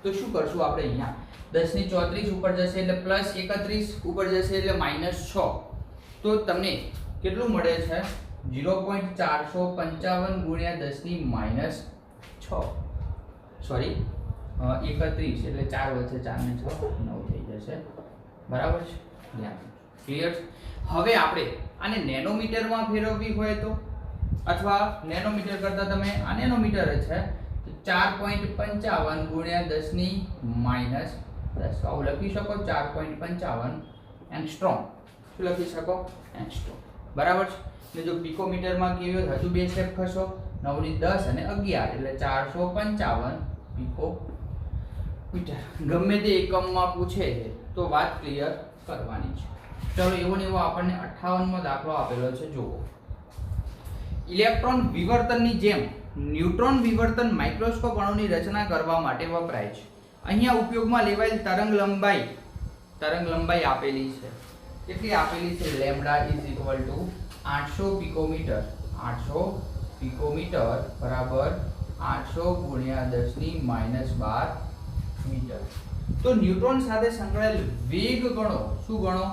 તો શું કરશું આપણે? અહીંયા 10⁻34 ઉપર જશે એટલે +31, ઉપર જશે એટલે -6. તો તમને કેટલું મળે છે? 0.455 ગુણ્યા 10⁻6. સોરી 31 એટલે 4 વચ્ચે 4 ને 6 9 થઈ જશે. બરાબર છે? ક્લિયર? હવે આપણે આને નેનોમીટરમાં ફેરવવી હોય તો, અથવા નેનોમીટર કરતા તમે આ નેનોમીટર છે તો 4.55 ગુણ્યા 10⁻10 આવું લખી શકો. 4.55 એંગસ્ટ્રોમ. શું લખી શકો? એંગસ્ટ્રોમ. બરાબર છે? એટલે જો પિકોમીટરમાં કેવી હોય, હજુ બે સ્ટેપ ખસો, 9 ની 10 અને 11 એટલે 455 પિકોમીટર. ગમે તે એકમમાં પૂછે છે તો વાત ક્લિયર કરવાની છે. ચલો એવો ને એવો આપણને 58મો દાખલો આપેલો છે. જુઓ. ઇલેક્ટ્રોન વિવર્તનની જેમ ન્યુટ્રોન વિવર્તન માઇક્રોસ્કોપ અણુની રચના કરવા માટે વપરાય છે. અહીંયા ઉપયોગમાં લેવાયેલ તરંગ લંબાઈ આપેલી છે. કેટલી આપેલી છે? Lambda is equal two 800 picometre. 800 picometre બરાબર 800 ગુણ્યા 10⁻12 મીટર. તો ન્યુટ્રોન સાથે સંકળાયેલ વેગ ગણો. શું ગણો?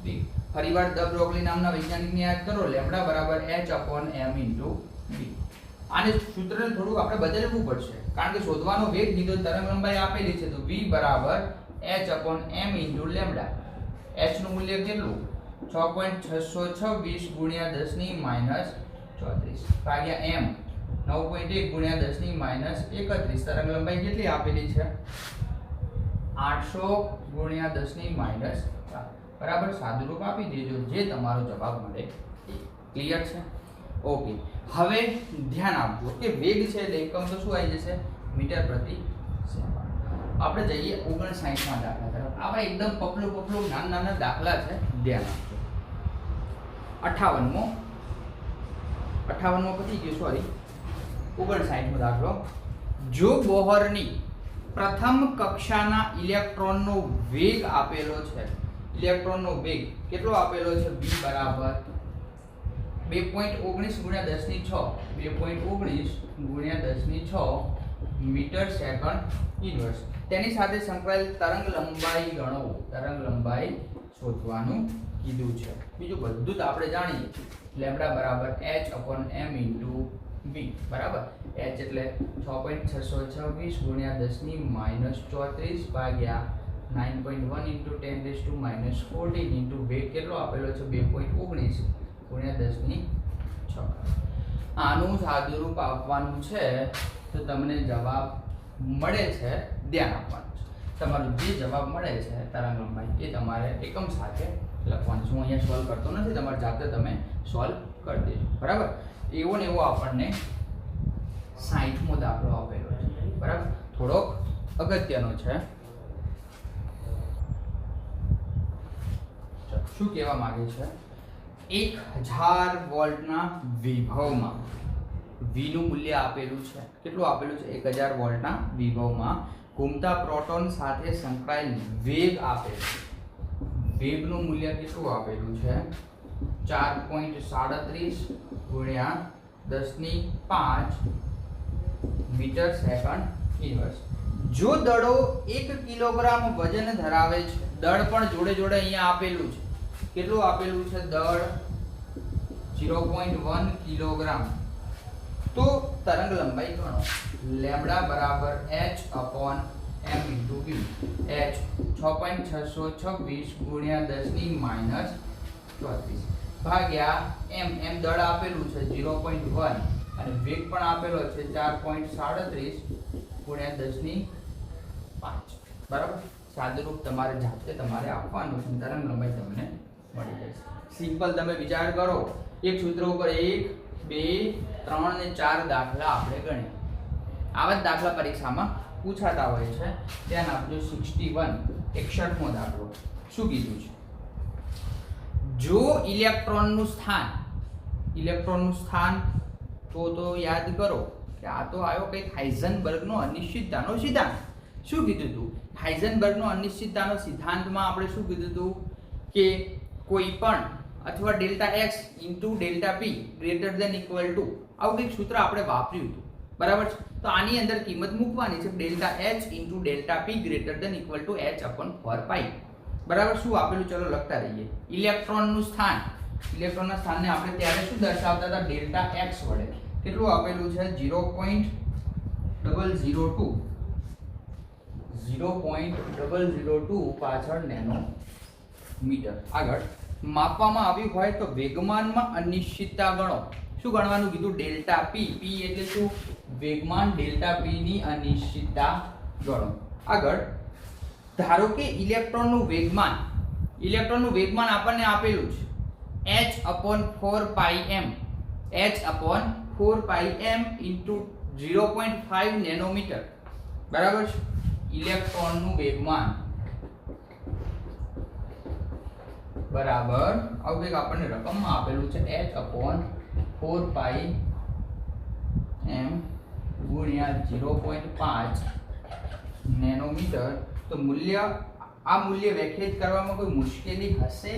વેગ. ફરીવાર દ બ્રોગલી નામના વૈજ્ઞાનિકને યાદ કરો. લેમ્ડા બરાબર h/m ઇન્ટુ v. આને સૂત્રને થોડું આપણે બદલવું પડશે, કારણ કે શોધવાનો વેગ દીધો, તરંગ લંબાઈ આપેલી છે, તો v બરાબર h/m ઇન્ટુ લેમ્ડા. h નું મૂલ્ય કેટલું? 6.626 ગુણ્યા 10⁻34 ભાગ્યા m. 9.1 ગુણ્યા 10 ની માઈનસ 31 તરંગ લંબાઈ કેટલી આપેલી છે 800 ગુણ્યા 10 ની માઈનસ 4 બરાબર સાદુરૂપ આપી દેજો જે તમારો જવાબ મળે એ ક્લિયર છે ઓકે હવે ધ્યાન આપજો કે વેગ છે એટલે એકમ તો શું આવી જશે મીટર પ્રતિ સેકન્ડ આપણે જઈએ 59 માં દાખલા તરફ આવા એકદમ પપલું નાના દાખલા છે ધ્યાન આપજો 58મો પતી ગયો સોરી 59મો દાખલો જો બોહરની પ્રથમ કક્ષાના ઇલેક્ટ્રોનનો વેગ આપેલો છે ઇલેક્ટ્રોનનો વેગ કેટલો આપેલો છે v બરાબર 2.19 ગુણ્યા 10 ની 6 2.19 ગુણ્યા 10 ની 6 મીટર સેકન્ડ ઇન્વર્સ તેની સાથે સંકળાયેલ તરંગ લંબાઈ ગણો તરંગ લંબાઈ શોધવાનું કીધું છે બીજું બધું તો આપણે જાણીએ લેમ્બડા બરાબર h/m * v બરાબર h એટલે 6.626 ગુણ્યા 10 ની માઈનસ 34 ભાગ્યા 9.1 * 10 - 14 * વેગ કેટલો આપેલો છે 2.19 ગુણ્યા 10 ની 6 આનું સાદુરૂપ આપવાનું છે તો તમને જવાબ મળે છે ધ્યાન આપવાનું છે તમારો જે જવાબ મળે છે તરંગ લંબાઈ એ તમારે એકમ સાથે લખવાનું છે હું અહીંયા સોલ્વ કરતો નથી તમારે જાતે તમે સોલ્વ કરી દેજો બરાબર એવો ને એવો આપણને 60મો દાખલો આપેલો છે બરાબર થોડોક અગત્યનો છે શું કહેવા માંગે છે 1000 વોલ્ટના વિભવમાં v નું મૂલ્ય આપેલું છે કેટલું આપેલું છે 1000 વોલ્ટના વિભવમાં ઘૂમતા પ્રોટોન સાથે સંકળાયેલ વેગ આપેલ છે વેગનું મૂલ્ય કેટલું આપેલું છે 4.37 ગુણ્યા 10 ની 5 મીટર સેકન્ડ ઇન્વર્સ જો દળો 1 કિલોગ્રામ વજન ધરાવે છે દળ પણ જોડે અહીંયા આપેલું છે કેટલું આપેલું છે દળ 0.1 કિલોગ્રામ તો તરંગ લંબાઈ ગણો લેમ્બડા બરાબર h/m * v h 6.626 ગુણ્યા 10 ની માઈનસ 34 ભાગ્યા m દળ આપેલું છે 0.1 અને વેગ પણ આપેલો છે 4.37 ગુણ્યા 10 ની 5 બરાબર સાદુરૂપ તમારે જાતે તમારે આપવાનું છે તરંગ લંબાઈ તમને મળી જશે સિમ્પલ તમે વિચાર કરો એક સૂત્ર ઉપર 1 2 3 અને 4 દાખલા આપણે ગણ્યા આવા જ દાખલા પરીક્ષામાં પૂછાતા હોય છે ધ્યાન આપજો 61મો દાખલો શું કીધું છે જો ઇલેક્ટ્રોનનું સ્થાન તો યાદ કરો કે આ તો આવ્યો કંઈક હાઇઝનબર્ગનો અનિશ્ચિતતાનો સિદ્ધાંત શું કીધું હતું હાઇઝનબર્ગનો અનિશ્ચિતતાનો સિદ્ધાંતમાં આપણે શું કીધું હતું કે કોઈ પણ અથવા delta x into delta p greater than equal to આવું કંઈક સૂત્ર આપણે વાપર્યું હતું બરાબર છે તો આની અંદર કિંમત મૂકવાની છે delta h into delta p greater than equal to h/4π બરાબર શું આપેલું ચલો લખતા રહીએ ઇલેક્ટ્રોનનું ઇલેક્ટ્રોનના સ્થાનને આપણે ત્યારે શું દર્શાવતા હતા ડેલ્ટા x વડે કેટલું આપેલું છે 0.002 પાછળ નેનોમીટર આગળ માપવામાં આવ્યું હોય તો વેગમાનમાં અનિશ્ચિતતા ગણો શું ગણવાનું કીધું ડેલ્ટા p એટલે શું વેગમાન ડેલ્ટા p ની અનિશ્ચિતતા ગણો આગળ ધારો કે ઇલેક્ટ્રોનનું વેગમાન આપણને આપેલું છે h/4πm into 0.5 નેનોમીટર બરાબર છે ઇલેક્ટ્રોનનું વેગમાન બરાબર આવું કંઈક આપણને રકમમાં આપેલું છે h/4πm ગુણ્યા 0.5 નેનોમીટર તો આ મૂલ્ય વ્યાખ્યાયિત કરવામાં કોઈ મુશ્કેલી હશે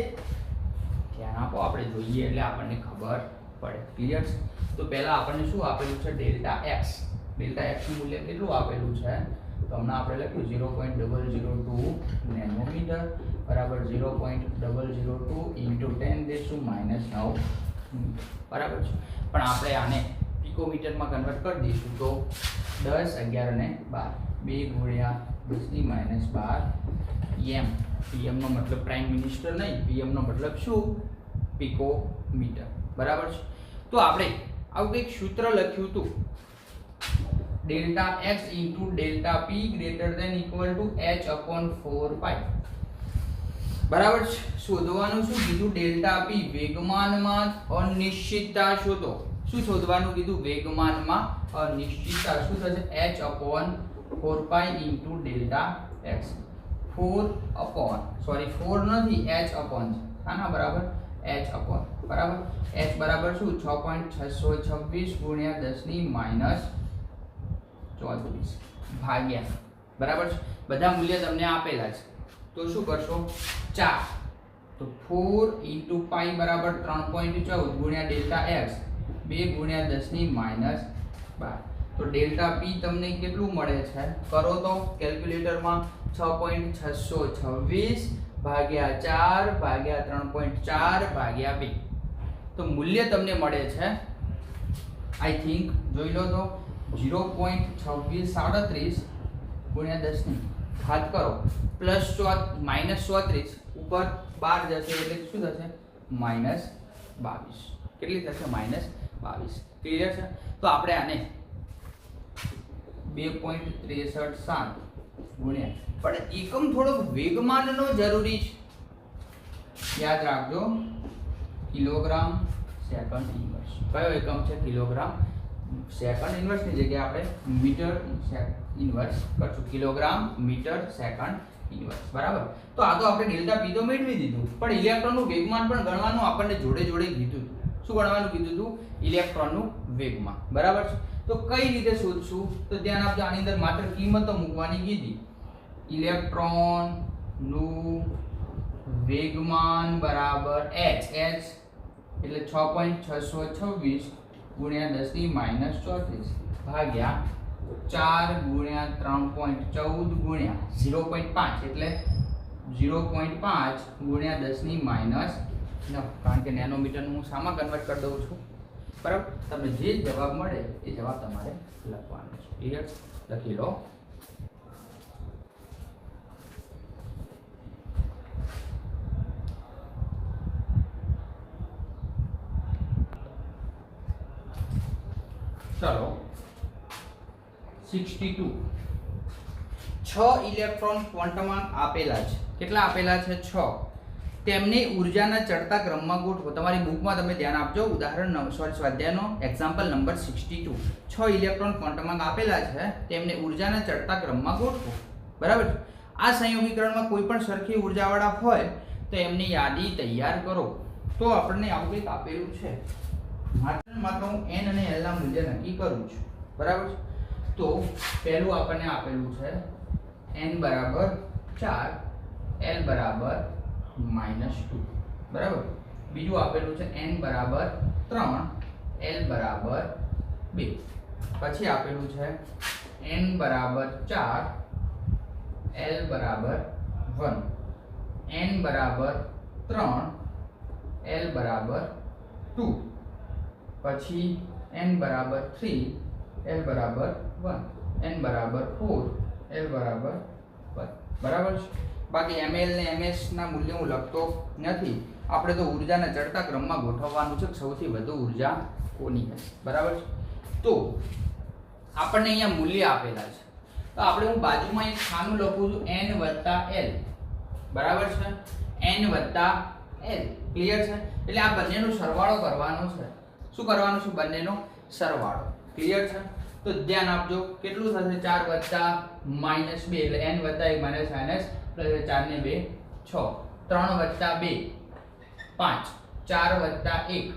ધ્યાન આપો આપણે જોઈએ એટલે આપણને ખબર પડે ક્લિયર છે તો પહેલા આપણને શું આપેલું છે ડેલ્ટા x નું મૂલ્ય કેટલું આપેલું છે તો હમણાં આપણે લખ્યું 0.002 નેનોમીટર બરાબર 0.002 into 10⁻⁹ બરાબર છે પણ આપણે આને પિકોમીટરમાં કન્વર્ટ કરી દઈશું તો 10 11 અને 12 2 ગુણ્યા 10⁻12 pm નો મતલબ પ્રાઇમ મિનિસ્ટર નહીં pm નો મતલબ શું પિકોમીટર બરાબર છે તો આપણે આવું કંઈક સૂત્ર લખ્યું હતું, delta x into delta p greater than equal to h/4π, બરાબર છે. શોધવાનું શું કીધું? ડેલ્ટા p, વેગમાનમાં અનિશ્ચિતતા શોધો. શું શોધવાનું કીધું? વેગમાનમાં અનિશ્ચિતતા. શું થશે? h/4π into delta x. 4 નથી, h અપોન છે. આના બરાબર h અપોન, બરાબર. h બરાબર શું? 6.626 ગુણ્યા 10 ની માઈનસ 34 ભાગ્યા, બરાબર છે. બધા મૂલ્ય તમને આપેલા છે, તો શું કરશો? 4. તો 4 ઇન્ટુ પાઈ બરાબર 3.14 ગુણ્યા ડેલ્ટા x, 2 ગુણ્યા 10 ની માઈનસ 12. તો ડેલ્ટા p તમને કેટલું મળે છે? કરો તો કેલ્ક્યુલેટરમાં. 6.626 ભાગ્યા 4 ભાગ્યા 3.4 ભાગ્યા 2. તો મૂલ્ય તમને મળે છે, આઈ થિંક જોઈ લો તો 0.2637 ગુણ્યા 10 ની ઘાત કરો, પ્લસ માઈનસ 34 ઉપર 12 જશે એટલે શું થશે? માઈનસ 22. કેટલી થશે? માઈનસ 22. ક્લિયર છે? તો આપણે આને 2.637 ગુણ્યા, પણ એકમ થોડોક વેગમાનનો જરૂરી છે, યાદ રાખજો. Kilogram second inverse. કયો એકમ છે? કિલોગ્રામ સેકન્ડ ઇન્વર્સ ની જગ્યાએ આપણે મીટર ઇન્વર્સ કરશું. કિલોગ્રામ મીટર સેકન્ડ ઇન્વર્સ, બરાબર. તો આ તો આપણે ડેલ્ટા p તો મેળવી દીધું, પણ ઇલેક્ટ્રોનનું વેગમાન પણ ગણવાનું આપણને જોડે જોડે કીધું. શું ગણવાનું કીધું હતું? ઇલેક્ટ્રોનનું વેગમાન, બરાબર છે. તો કઈ રીતે શોધશું? તો ધ્યાન આપજો, આની અંદર માત્ર કિંમતો મૂકવાની કીધી. ઇલેક્ટ્રોનનું વેગમાન બરાબર h એટલે 6.626 ગુણ્યા 10 ની માઈનસ 34 ભાગ્યા 4 ગુણ્યા 3.14 ગુણ્યા 0.5 એટલે 0.5 ગુણ્યા 10 ની માઈનસ 9, કારણ કે નેનોમીટરનું હું શામાં કન્વર્ટ કરી દઉં છું, બરાબર. તમને જે જવાબ મળે એ જવાબ તમારે લખવાનો છે. ક્લિયર? લખી લો. ચલો 62. 6 ઇલેક્ટ્રોન ક્વોન્ટમમાં આપેલા છે. કેટલા આપેલા છે? 6. તેમની ઉર્જાના ચડતા ક્રમમાં ગોઠવો. તમારી બુકમાં તમે ધ્યાન આપજો, ઉદાહરણ સ્વાધ્યાયનો એક્ઝામ્પલ નંબર 62. 6 ઇલેક્ટ્રોન ક્વોન્ટમમાં આપેલા છે, તેમને ઉર્જાના ચડતા ક્રમમાં ગોઠવો, બરાબર. આ સંયોગીકરણમાં કોઈ પણ સરખી ઉર્જાવાળા હોય તો એમની યાદી તૈયાર કરો. તો આપણને આવું કંઈક આપેલું છે, માત્ર હું n અને l ના મૂલ્ય નક્કી કરું છું, બરાબર. તો પહેલું આપણને આપેલું છે n બરાબર 4, l બરાબર -2, બરાબર. બીજું આપેલું છે n બરાબર 3, l બરાબર 2. પછી આપેલું છે n બરાબર 4, l બરાબર 1, n બરાબર 3, l બરાબર 2. પછી n બરાબર 3, l બરાબર 1, n બરાબર 4, l બરાબર 1, બરાબર છે. બાકી ml ને ms ના મૂલ્યો હું લખતો નથી. આપણે તો ઉર્જાના ચડતા ક્રમમાં ગોઠવવાનું છે, સૌથી વધુ ઉર્જા કોની હશે, બરાબર છે. તો આપણને અહીંયા મૂલ્ય આપેલા છે, તો આપણે હું બાજુમાં એક ખાનું લખું છું n + l, બરાબર છે. n + l. ક્લિયર છે? એટલે આ બંનેનો સરવાળો કરવાનો છે. શું કરવાનું છે? બંનેનો સરવાળો. ક્લિયર છે? તો ધ્યાન આપજો, કેટલું થશે? 4 + -2 એટલે n + 1 - પ્લસ 4 ને 2 6, 3 + 2 5, 4 + 1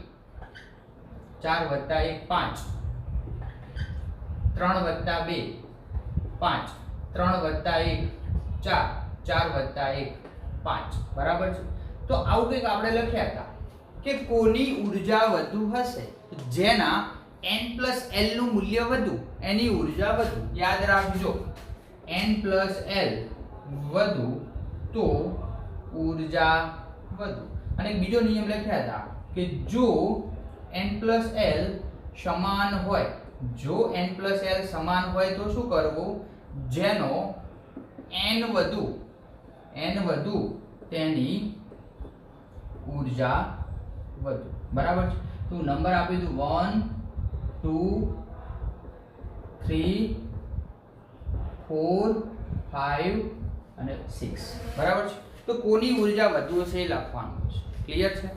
4 + 1 5, 3 + 2 5, 3 + 1 4, 4 + 1 5, બરાબર છે. તો આવું કંઈક આપણે લખ્યા હતા કે કોની ઉર્જા વધુ હશે? જેના n + l નું મૂલ્ય વધુ, એની ઉર્જા વધુ. યાદ રાખજો, n + l વધુ તો ઉર્જા વધુ. અને બીજો નિયમ લખ્યા હતા કે જો n + l સમાન હોય, જો n + l સમાન હોય તો શું કરવું? જેનો n વધુ તેની ઉર્જા વધુ, બરાબર છે. તો નંબર આપી દઉં 1 2 3 4 5 અને 6 બરાબર છે। તો કોની ઉર્જા વધુ હશે એ લખવાનું છે। ક્લિયર છે।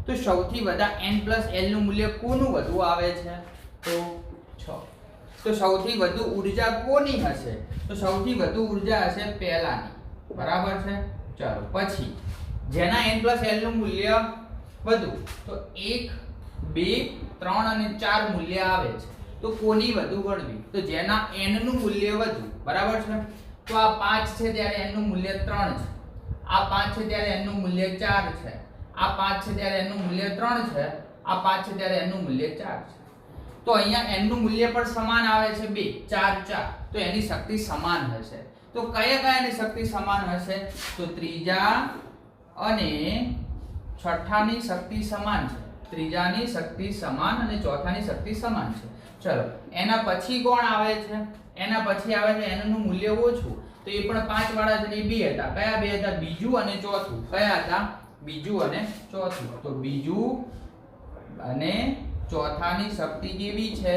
તો સૌથી વધારે n + l નું મૂલ્ય કોનું વધુ આવે છે તો 6। તો સૌથી વધુ ઉર્જા કોની હશે તો સૌથી વધુ ઉર્જા હશે પહેલાની બરાબર છે। ચાલો પછી જેના n + l નું મૂલ્ય વધુ તો 1 2 3 અને 4 મૂલ્ય આવે છે તો કોની વધુ ગણવી તો જેના n નું મૂલ્ય વધુ બરાબર છે। તો આ 5 છે ત્યારે n નું મૂલ્ય 3 છે, આ 5 છે ત્યારે n નું મૂલ્ય 4 છે, આ 5 છે ત્યારે n નું મૂલ્ય 3 છે, આ 5 છે ત્યારે n નું મૂલ્ય 4 છે। તો અહીંયા n નું મૂલ્ય પણ સમાન આવે છે 2 4 4 તો એની શક્તિ સમાન હશે। તો કયા કયાની શક્તિ સમાન હશે તો ત્રીજા અને છઠ્ઠાની શક્તિ સમાન છે, ત્રીજાની શક્તિ સમાન અને ચોથાની શક્તિ સમાન છે। ચલો એના પછી કોણ આવે છે એના પછી આવે છે n નું મૂલ્ય ઓછું તો એ પણ 5 વાળા છે એ 2 હતા। કયા 2 હતા બીજું અને ચોથું કયા હતા બીજું અને ચોથું તો બીજું અને ચોથાની શક્તિ કેવી છે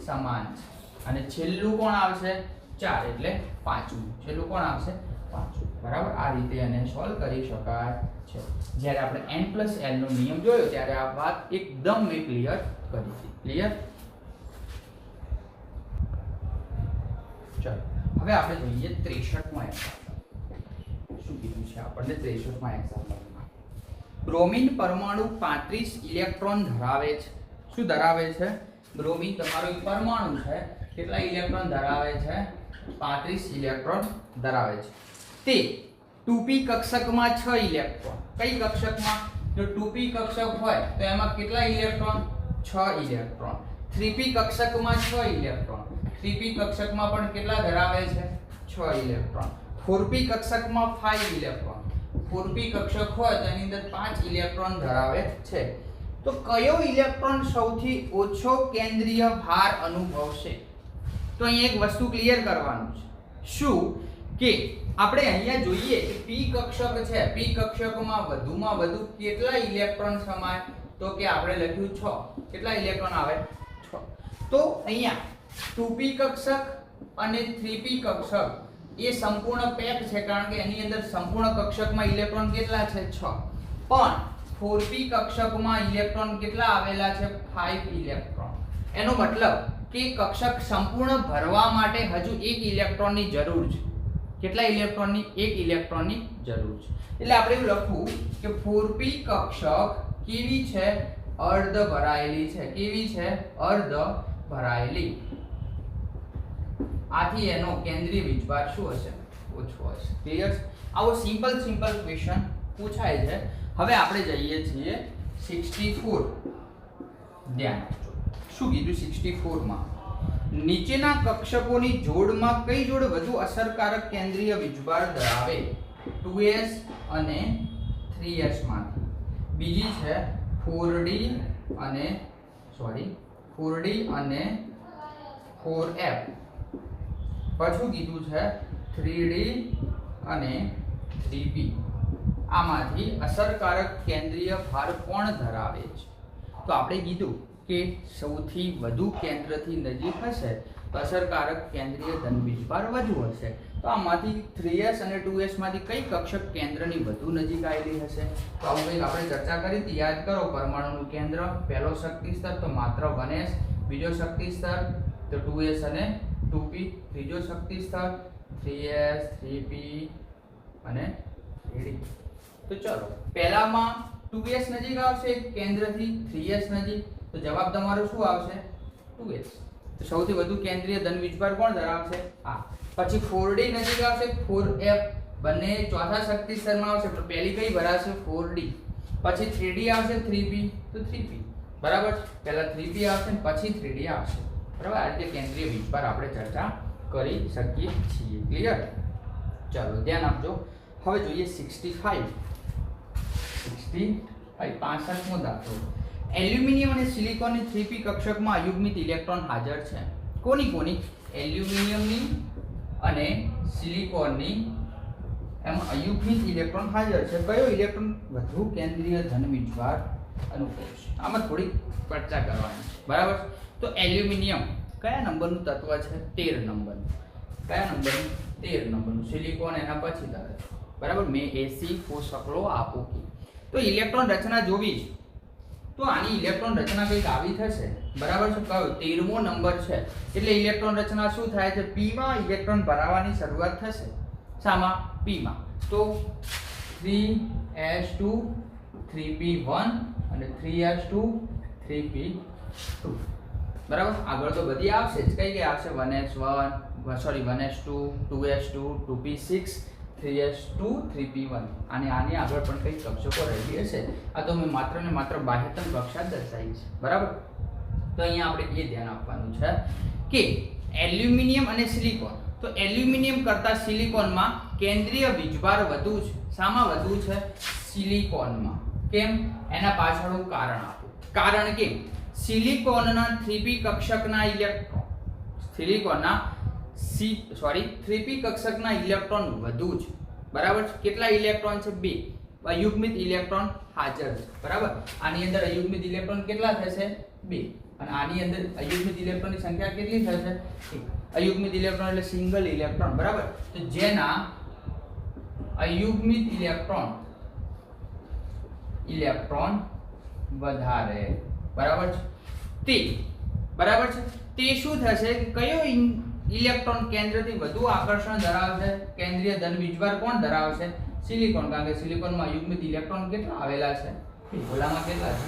સમાન છે અને છેલ્લું કોણ આવશે 4 એટલે પાંચમું છેલ્લું કોણ આવશે પાંચમું બરાબર। આ રીતે એને સોલ્વ કરી શકાય છે। જ્યારે આપણે n + l નો નિયમ જોયો ત્યારે આ વાત એકદમ મેં ક્લિયર કરી હતી। ક્લિયર। ચાલો હવે આપણે જોઈએ 63માં એક્ઝામ્પલ શું કીધું છે આપણને 63માં એક્ઝામ્પલમાં બ્રોમિન પરમાણુ 35 ઇલેક્ટ્રોન ધરાવે છે। શું ધરાવે છે બ્રોમિન તમારો એક પરમાણુ છે કેટલા ઇલેક્ટ્રોન ધરાવે છે 35 ઇલેક્ટ્રોન ધરાવે છે। તે 2p કક્ષકમાં 6 ઇલેક્ટ્રોન કઈ કક્ષકમાં જો 2p કક્ષક હોય તો એમાં કેટલા electron 6 electron 3p કક્ષકમાં 6 electron 3p કક્ષકમાં પણ કેટલા ધરાવે છે 6 ઇલેક્ટ્રોન 4p કક્ષકમાં 5 ઇલેક્ટ્રોન 4p કક્ષક હોય તો એની અંદર 5 ઇલેક્ટ્રોન ધરાવે છે। તો કયો ઇલેક્ટ્રોન સૌથી ઓછો કેન્દ્રીય ભાર અનુભવશે તો અહીં એક વસ્તુ ક્લિયર કરવાનું છે શું કે આપણે અહીંયા જોઈએ કે p કક્ષક છે p કક્ષકમાં વધુમાં વધુ કેટલા ઇલેક્ટ્રોન સમાય તો કે આપણે લખ્યું 6 કેટલા ઇલેક્ટ્રોન આવે 6 તો અહીંયા 2p કક્ષક અને 3p કક્ષક એ સંપૂર્ણ પેક છે કારણ કે એની અંદર સંપૂર્ણ કક્ષકમાં ઇલેક્ટ્રોન કેટલા છે 6 પણ 4p કક્ષકમાં ઇલેક્ટ્રોન કેટલા આવેલા છે 5 ઇલેક્ટ્રોન એનો મતલબ કે કક્ષક સંપૂર્ણ ભરવા માટે હજુ એક ઇલેક્ટ્રોનની જરૂર છે કેટલા ઇલેક્ટ્રોનની એક ઇલેક્ટ્રોનની જરૂર છે એટલે આપણે એવું લખવું કે 4p કક્ષક કેવી છે અર્ધ ભરાયેલી છે કેવી છે અર્ધ ભરાયેલી આથી એનો કેન્દ્રીય વીજભાર શું હશે ઓછો હશે। ક્લિયર આવો સિમ્પલ ક્વેશ્ચન પૂછાય છે। હવે આપણે જઈએ છીએ 64 ધ્યાન આપજો શું કીધું 64 માં નીચેના કક્ષકોની જોડમાં કઈ જોડ વધુ અસરકારક કેન્દ્રીય વીજભાર ધરાવે 2s અને 3s માંથી બીજી છે 4d અને 4f પાછું કીધું છે 3d અને 3p આમાંથી અસરકારક કેન્દ્રીય ભાર કોણ ધરાવે છે તો આપણે કીધું કે સૌથી વધુ કેન્દ્રથી નજીક હશે તો અસરકારક કેન્દ્રીય ધન વીજભાર વધુ હશે। તો આમાંથી 3s અને 2s માંથી કઈ કક્ષક કેન્દ્રની વધુ નજીક આવેલી હશે તો આવું કંઈક આપણે ચર્ચા કરી હતી યાદ કરો પરમાણુનું કેન્દ્ર પહેલો શક્તિ સ્તર તો માત્ર 1s બીજો શક્તિ સ્તર તો 2s અને 2p ત્રીજો શક્તિ સ્તર 3s 3p અને 3d તો ચલો પહેલામાં 2s નજીક આવશે કેન્દ્રથી 3s નજીક તો જવાબ તમારો શું આવશે 2s તો સૌથી વધુ કેન્દ્રીય ધન વીજભાર કોણ ધરાવશે આ પછી 4d નજીક આવશે 4f બંને ચોથા શક્તિ સ્તરમાં આવશે પણ પહેલી કઈ ભરાશે 4d પછી 3d આવશે 3p તો 3p બરાબર પહેલા 3p આવશે પછી 3d આવશે બરાબર આ રીતે કેન્દ્રીય વીજભાર આપણે ચર્ચા કરી શકીએ છીએ। ક્લિયર ચાલો ધ્યાન આપજો હવે જોઈએ 65 65મો દાખલો એલ્યુમિનિયમ અને સિલિકોનની 3p કક્ષકમાં અયુગ્મિત ઇલેક્ટ્રોન હાજર છે કોની એલ્યુમિનિયમની અને સિલિકોનની એમાં અયુગ્મિત ઇલેક્ટ્રોન હાજર છે કયો ઇલેક્ટ્રોન વધુ કેન્દ્રીય ધન વીજભાર અનુભવશે આમાં થોડી ચર્ચા કરવાની છે બરાબર। તો તો એલ્યુમિનિયમ કયા નંબરનું તત્વ છે? 13 નંબરનું. કયા નંબરનું? 13 નંબરનું. સિલિકોન એના પછી તરત. બરાબર. મેં એસી પોષકલો આપો કે. તો ઇલેક્ટ્રોન રચના જોવી છે તો આની ઇલેક્ટ્રોન રચના કંઈક આવી થશે. બરાબર છે. કયો? 13મો નંબર છે એટલે ઇલેક્ટ્રોન રચના શું થાય છે? p માં ઇલેક્ટ્રોન ભરાવાની શરૂઆત થશે. શામાં? p માં. તો 3s2 3p1 અને 3s2 3p2. બરાબર. આગળ તો બધી આવશે જ. કઈ કઈ આવશે? 1s1 sorry 1s2 2s2 2p6 3s2 3p1 અને આની આગળ પણ કઈ કક્ષકો રહેલી હશે. આ તો મેં માત્ર ને માત્ર બાહ્યતમ કક્ષા દર્શાવી છે. બરાબર. તો અહીંયા આપણે એ ધ્યાન આપવાનું છે કે એલ્યુમિનિયમ અને સિલિકોન. તો એલ્યુમિનિયમ કરતા સિલિકોનમાં કેન્દ્રીય વીજભાર વધુ છે. શામાં વધુ છે? સિલિકોનમાં. કેમ? એના પાછળનું કારણ આપો. કારણ કે સિલિકોનના 3p કક્ષકના ઇલેક્ટ્રોન સિલિકોનના 3p કક્ષકના ઇલેક્ટ્રોન વધુ છે. બરાબર છે. કેટલા ઇલેક્ટ્રોન છે? 2 અયુગ્મિત ઇલેક્ટ્રોન હાજર છે. બરાબર. આની અંદર અયુગ્મિત ઇલેક્ટ્રોન કેટલા થશે? 2 અને આની અંદર અયુગ્મિત ઇલેક્ટ્રોનની સંખ્યા કેટલી થશે? 1. અયુગ્મિત ઇલેક્ટ્રોન એટલે સિંગલ ઇલેક્ટ્રોન. બરાબર. તો જેના અયુગ્મિત ઇલેક્ટ્રોન વધારે. બરાબર છે. તે શું થશે? કયો ઇલેક્ટ્રોન કેન્દ્રથી વધુ આકર્ષણ ધરાવશે? કેન્દ્રીય ધન વીજભાર કોણ ધરાવશે? સિલિકોન. કારણ કે સિલિકોનમાં અયુગ્મિત ઇલેક્ટ્રોન કેટલા આવેલા છે? ઓલામાં કેટલા છે?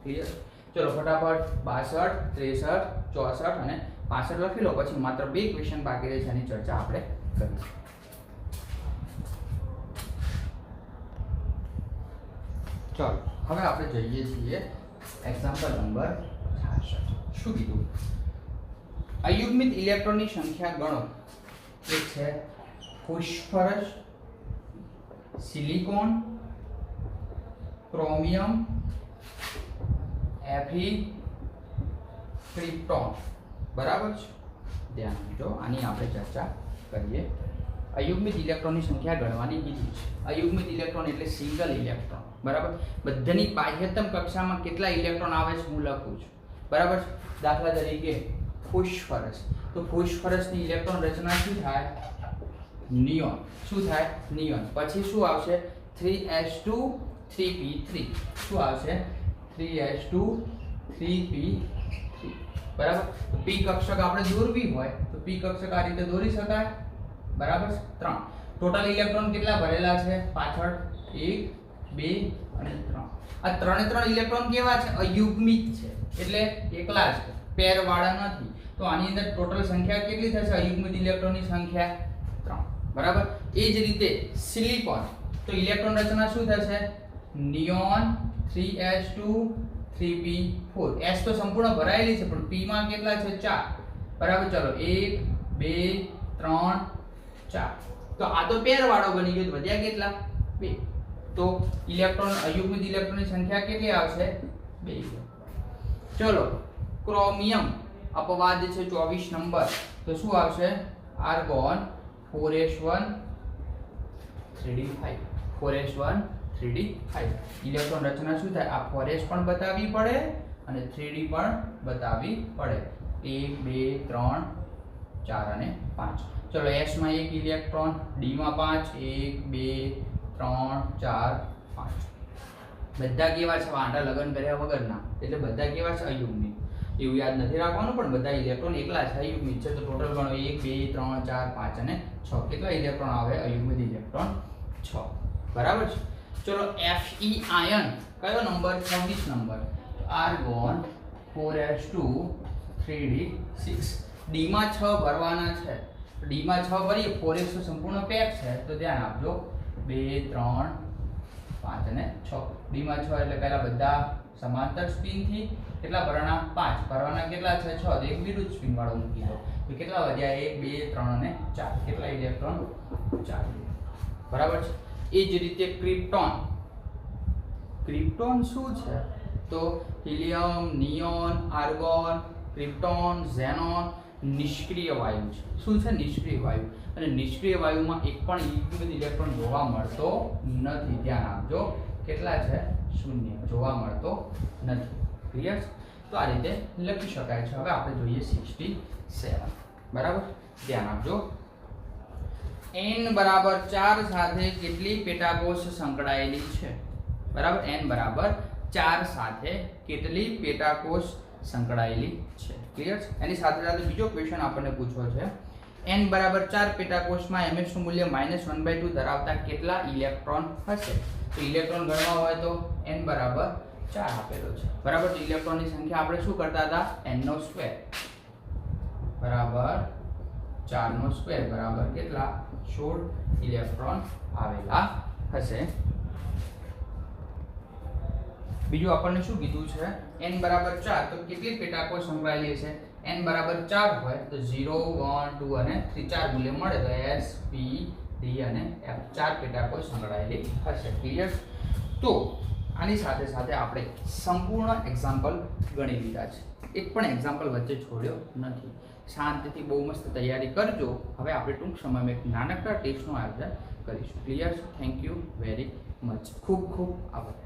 ક્લિયર? ચલો ફટાફટ 62 63 64 અને 65 લખી લો. પછી માત્ર 2 ક્વેશ્ચન બાકી રહે છે એની ચર્ચા આપણે કરીશું. ચલો હવે આપણે જઈએ છીએ એક્ઝામ્પલ નંબર 66. શું કીધું? અયુગ્મિત ઇલેક્ટ્રોનની સંખ્યા ગણો. એક છે phosphorus, silicon, chromium, Fe, krypton. બરાબર છે. ધ્યાન આપજો. આની આપણે ચર્ચા કરીએ. અયુગ્મિત ઇલેક્ટ્રોનની સંખ્યા ગણવાની કીધી છે. અયુગ્મિત ઇલેક્ટ્રોન એટલે સિંગલ ઇલેક્ટ્રોન. બરાબર. બધાની બાહ્યતમ કક્ષામાં કેટલા ઇલેક્ટ્રોન આવે છે હું લખું છું. બરાબર છે. દાખલા તરીકે ફોસ્ફરસ. તો ફોસ્ફરસની ઇલેક્ટ્રોન રચના શું થાય? નિયોન. શું થાય? નિયોન. પછી શું આવશે? 3s2 3p3. શું આવશે? 3s2 3p3. બરાબર. તો p કક્ષક આપણે દોરવી હોય તો p કક્ષક આ રીતે દોરી શકાય. બરાબર. 3. ટોટલ ઇલેક્ટ્રોન કેટલા ભરેલા છે પાછળ? 1 2 અને 3. આ 3 ઇલેક્ટ્રોન કેવા છે? અયુગ્મિત છે એટલે એકલા છે, પેર વાળા નથી. તો આની અંદર ટોટલ સંખ્યા કેટલી થશે? અયુગ્મિત ઇલેક્ટ્રોનની સંખ્યા 3. બરાબર. એ જ રીતે સિલિકોન. તો ઇલેક્ટ્રોન રચના શું થશે? Neon 3s2 3p4. s તો સંપૂર્ણ ભરાયેલી છે પણ p માં કેટલા છે? 4. બરાબર. ચલો 1 2 3 4. તો આ તો પેર વાળો બની ગયો. વધ્યા કેટલા? 2. તો ઇલેક્ટ્રોન અયુગ્મિત ઇલેક્ટ્રોનની સંખ્યા કેટલી આવશે? 2. ચલો ક્રોમિયમ અપવાદ છે 24 નંબર. તો શું આવશે? Argon 4s1 3d5. 4s1 3d5. Electron રચના શું થાય? આ 4s પણ બતાવવી પડે અને 3d પણ બતાવવી પડે. 1 2 3 4 અને 5. ચલો s માં 1 ઇલેક્ટ્રોન, d માં 5 1 2 3 4 5. બધા કેવા છે? વાંડા લગન કર્યા વગરના. એટલે બધા કેવા છે? અયુગ્મિત. એવું યાદ નથી રાખવાનું પણ બધા ઇલેક્ટ્રોન એકલા છે, અયુગ્મિત છે. તો ટોટલ ગણો 1 2 3 4 5 અને 6. કેટલા ઇલેક્ટ્રોન આવે? અયુગ્મિત ઇલેક્ટ્રોન 6. બરાબર છે. ચલો Fe આયન કયો number? 26 number. Argon 4s2 3d6. d માં 6 ભરવાના છે. d માં 6 ભરીએ 4s તો સંપૂર્ણ પેક છે તો ધ્યાન આપજો. 2 3 5 અને 6. d માં 6 એટલે પહેલા બધા સમાંતર સ્પિન થી કેટલા ભરવાના? 5. ભરવાના કેટલા છે? 6. તો એક વિરુદ્ધ સ્પિન વાળો મૂકી દો. તો કેટલા વધ્યા? 1 2 3 અને 4. કેટલા ઇલેક્ટ્રોન? 4. બરાબર છે. એ જ રીતે ક્રિપ્ટોન. ક્રિપ્ટોન શું છે? તો helium, neon, argon, krypton, xenon નિષ્ક્રિય વાયુ છે. શું છે? નિષ્ક્રિય વાયુ. અને નિષ્ક્રિય વાયુમાં એક પણ અયુગ્મિત ઇલેક્ટ્રોન જોવા મળતો નથી. ધ્યાન આપજો. કેટલા છે? 0. જોવા મળતો નથી. ક્લિયર? તો તો આ રીતે લખી શકાય છે. હવે આપણે જોઈએ 67. બરાબર, ધ્યાન આપજો. n બરાબર 4 સાથે કેટલી પેટાકોષ સંકળાયેલી છે? બરાબર, n બરાબર 4 સાથે કેટલી પેટાકોષ સંકળાયેલી છે? ક્લિયર છે? એની સાથે સાથે બીજો ક્વેશ્ચન આપણને પૂછવો છે. n બરાબર 4 પેટાકોષમાં ms નું મૂલ્ય -1/2 ધરાવતા કેટલા ઇલેક્ટ્રોન હશે? તો ઇલેક્ટ્રોન ગણવા હોય તો n બરાબર 4 આપેલો છે. બરાબર, તો ઇલેક્ટ્રોનની સંખ્યા આપણે શું કરતા હતા? n નો સ્ક્વેર બરાબર 4 નો સ્ક્વેર બરાબર કેટલા? 16 ઇલેક્ટ્રોન આવેલા હશે. બીજું આપણને શું કીધું છે? n બરાબર 4 તો કેટલી પેટાકોષ સંકળાયેલી છે? n બરાબર 4 હોય તો 0 1 2 અને 3 4 મૂલ્ય મળે તો s p d અને f 4 પેટાકોષ સંકળાયેલી હશે. ક્લિયર? તો આની સાથે સાથે આપણે સંપૂર્ણ એક્ઝામ્પલ ગણી લીધા છે. એક પણ એક્ઝામ્પલ વચ્ચે છોડ્યો નથી. શાંતિથી બહુ મસ્ત તૈયારી કરજો. હવે આપણે ટૂંક સમયમાં એક નાનકડા ટેસ્ટનું આયોજન કરીશું. Clear? Thank you very much. ખૂબ ખૂબ આભાર.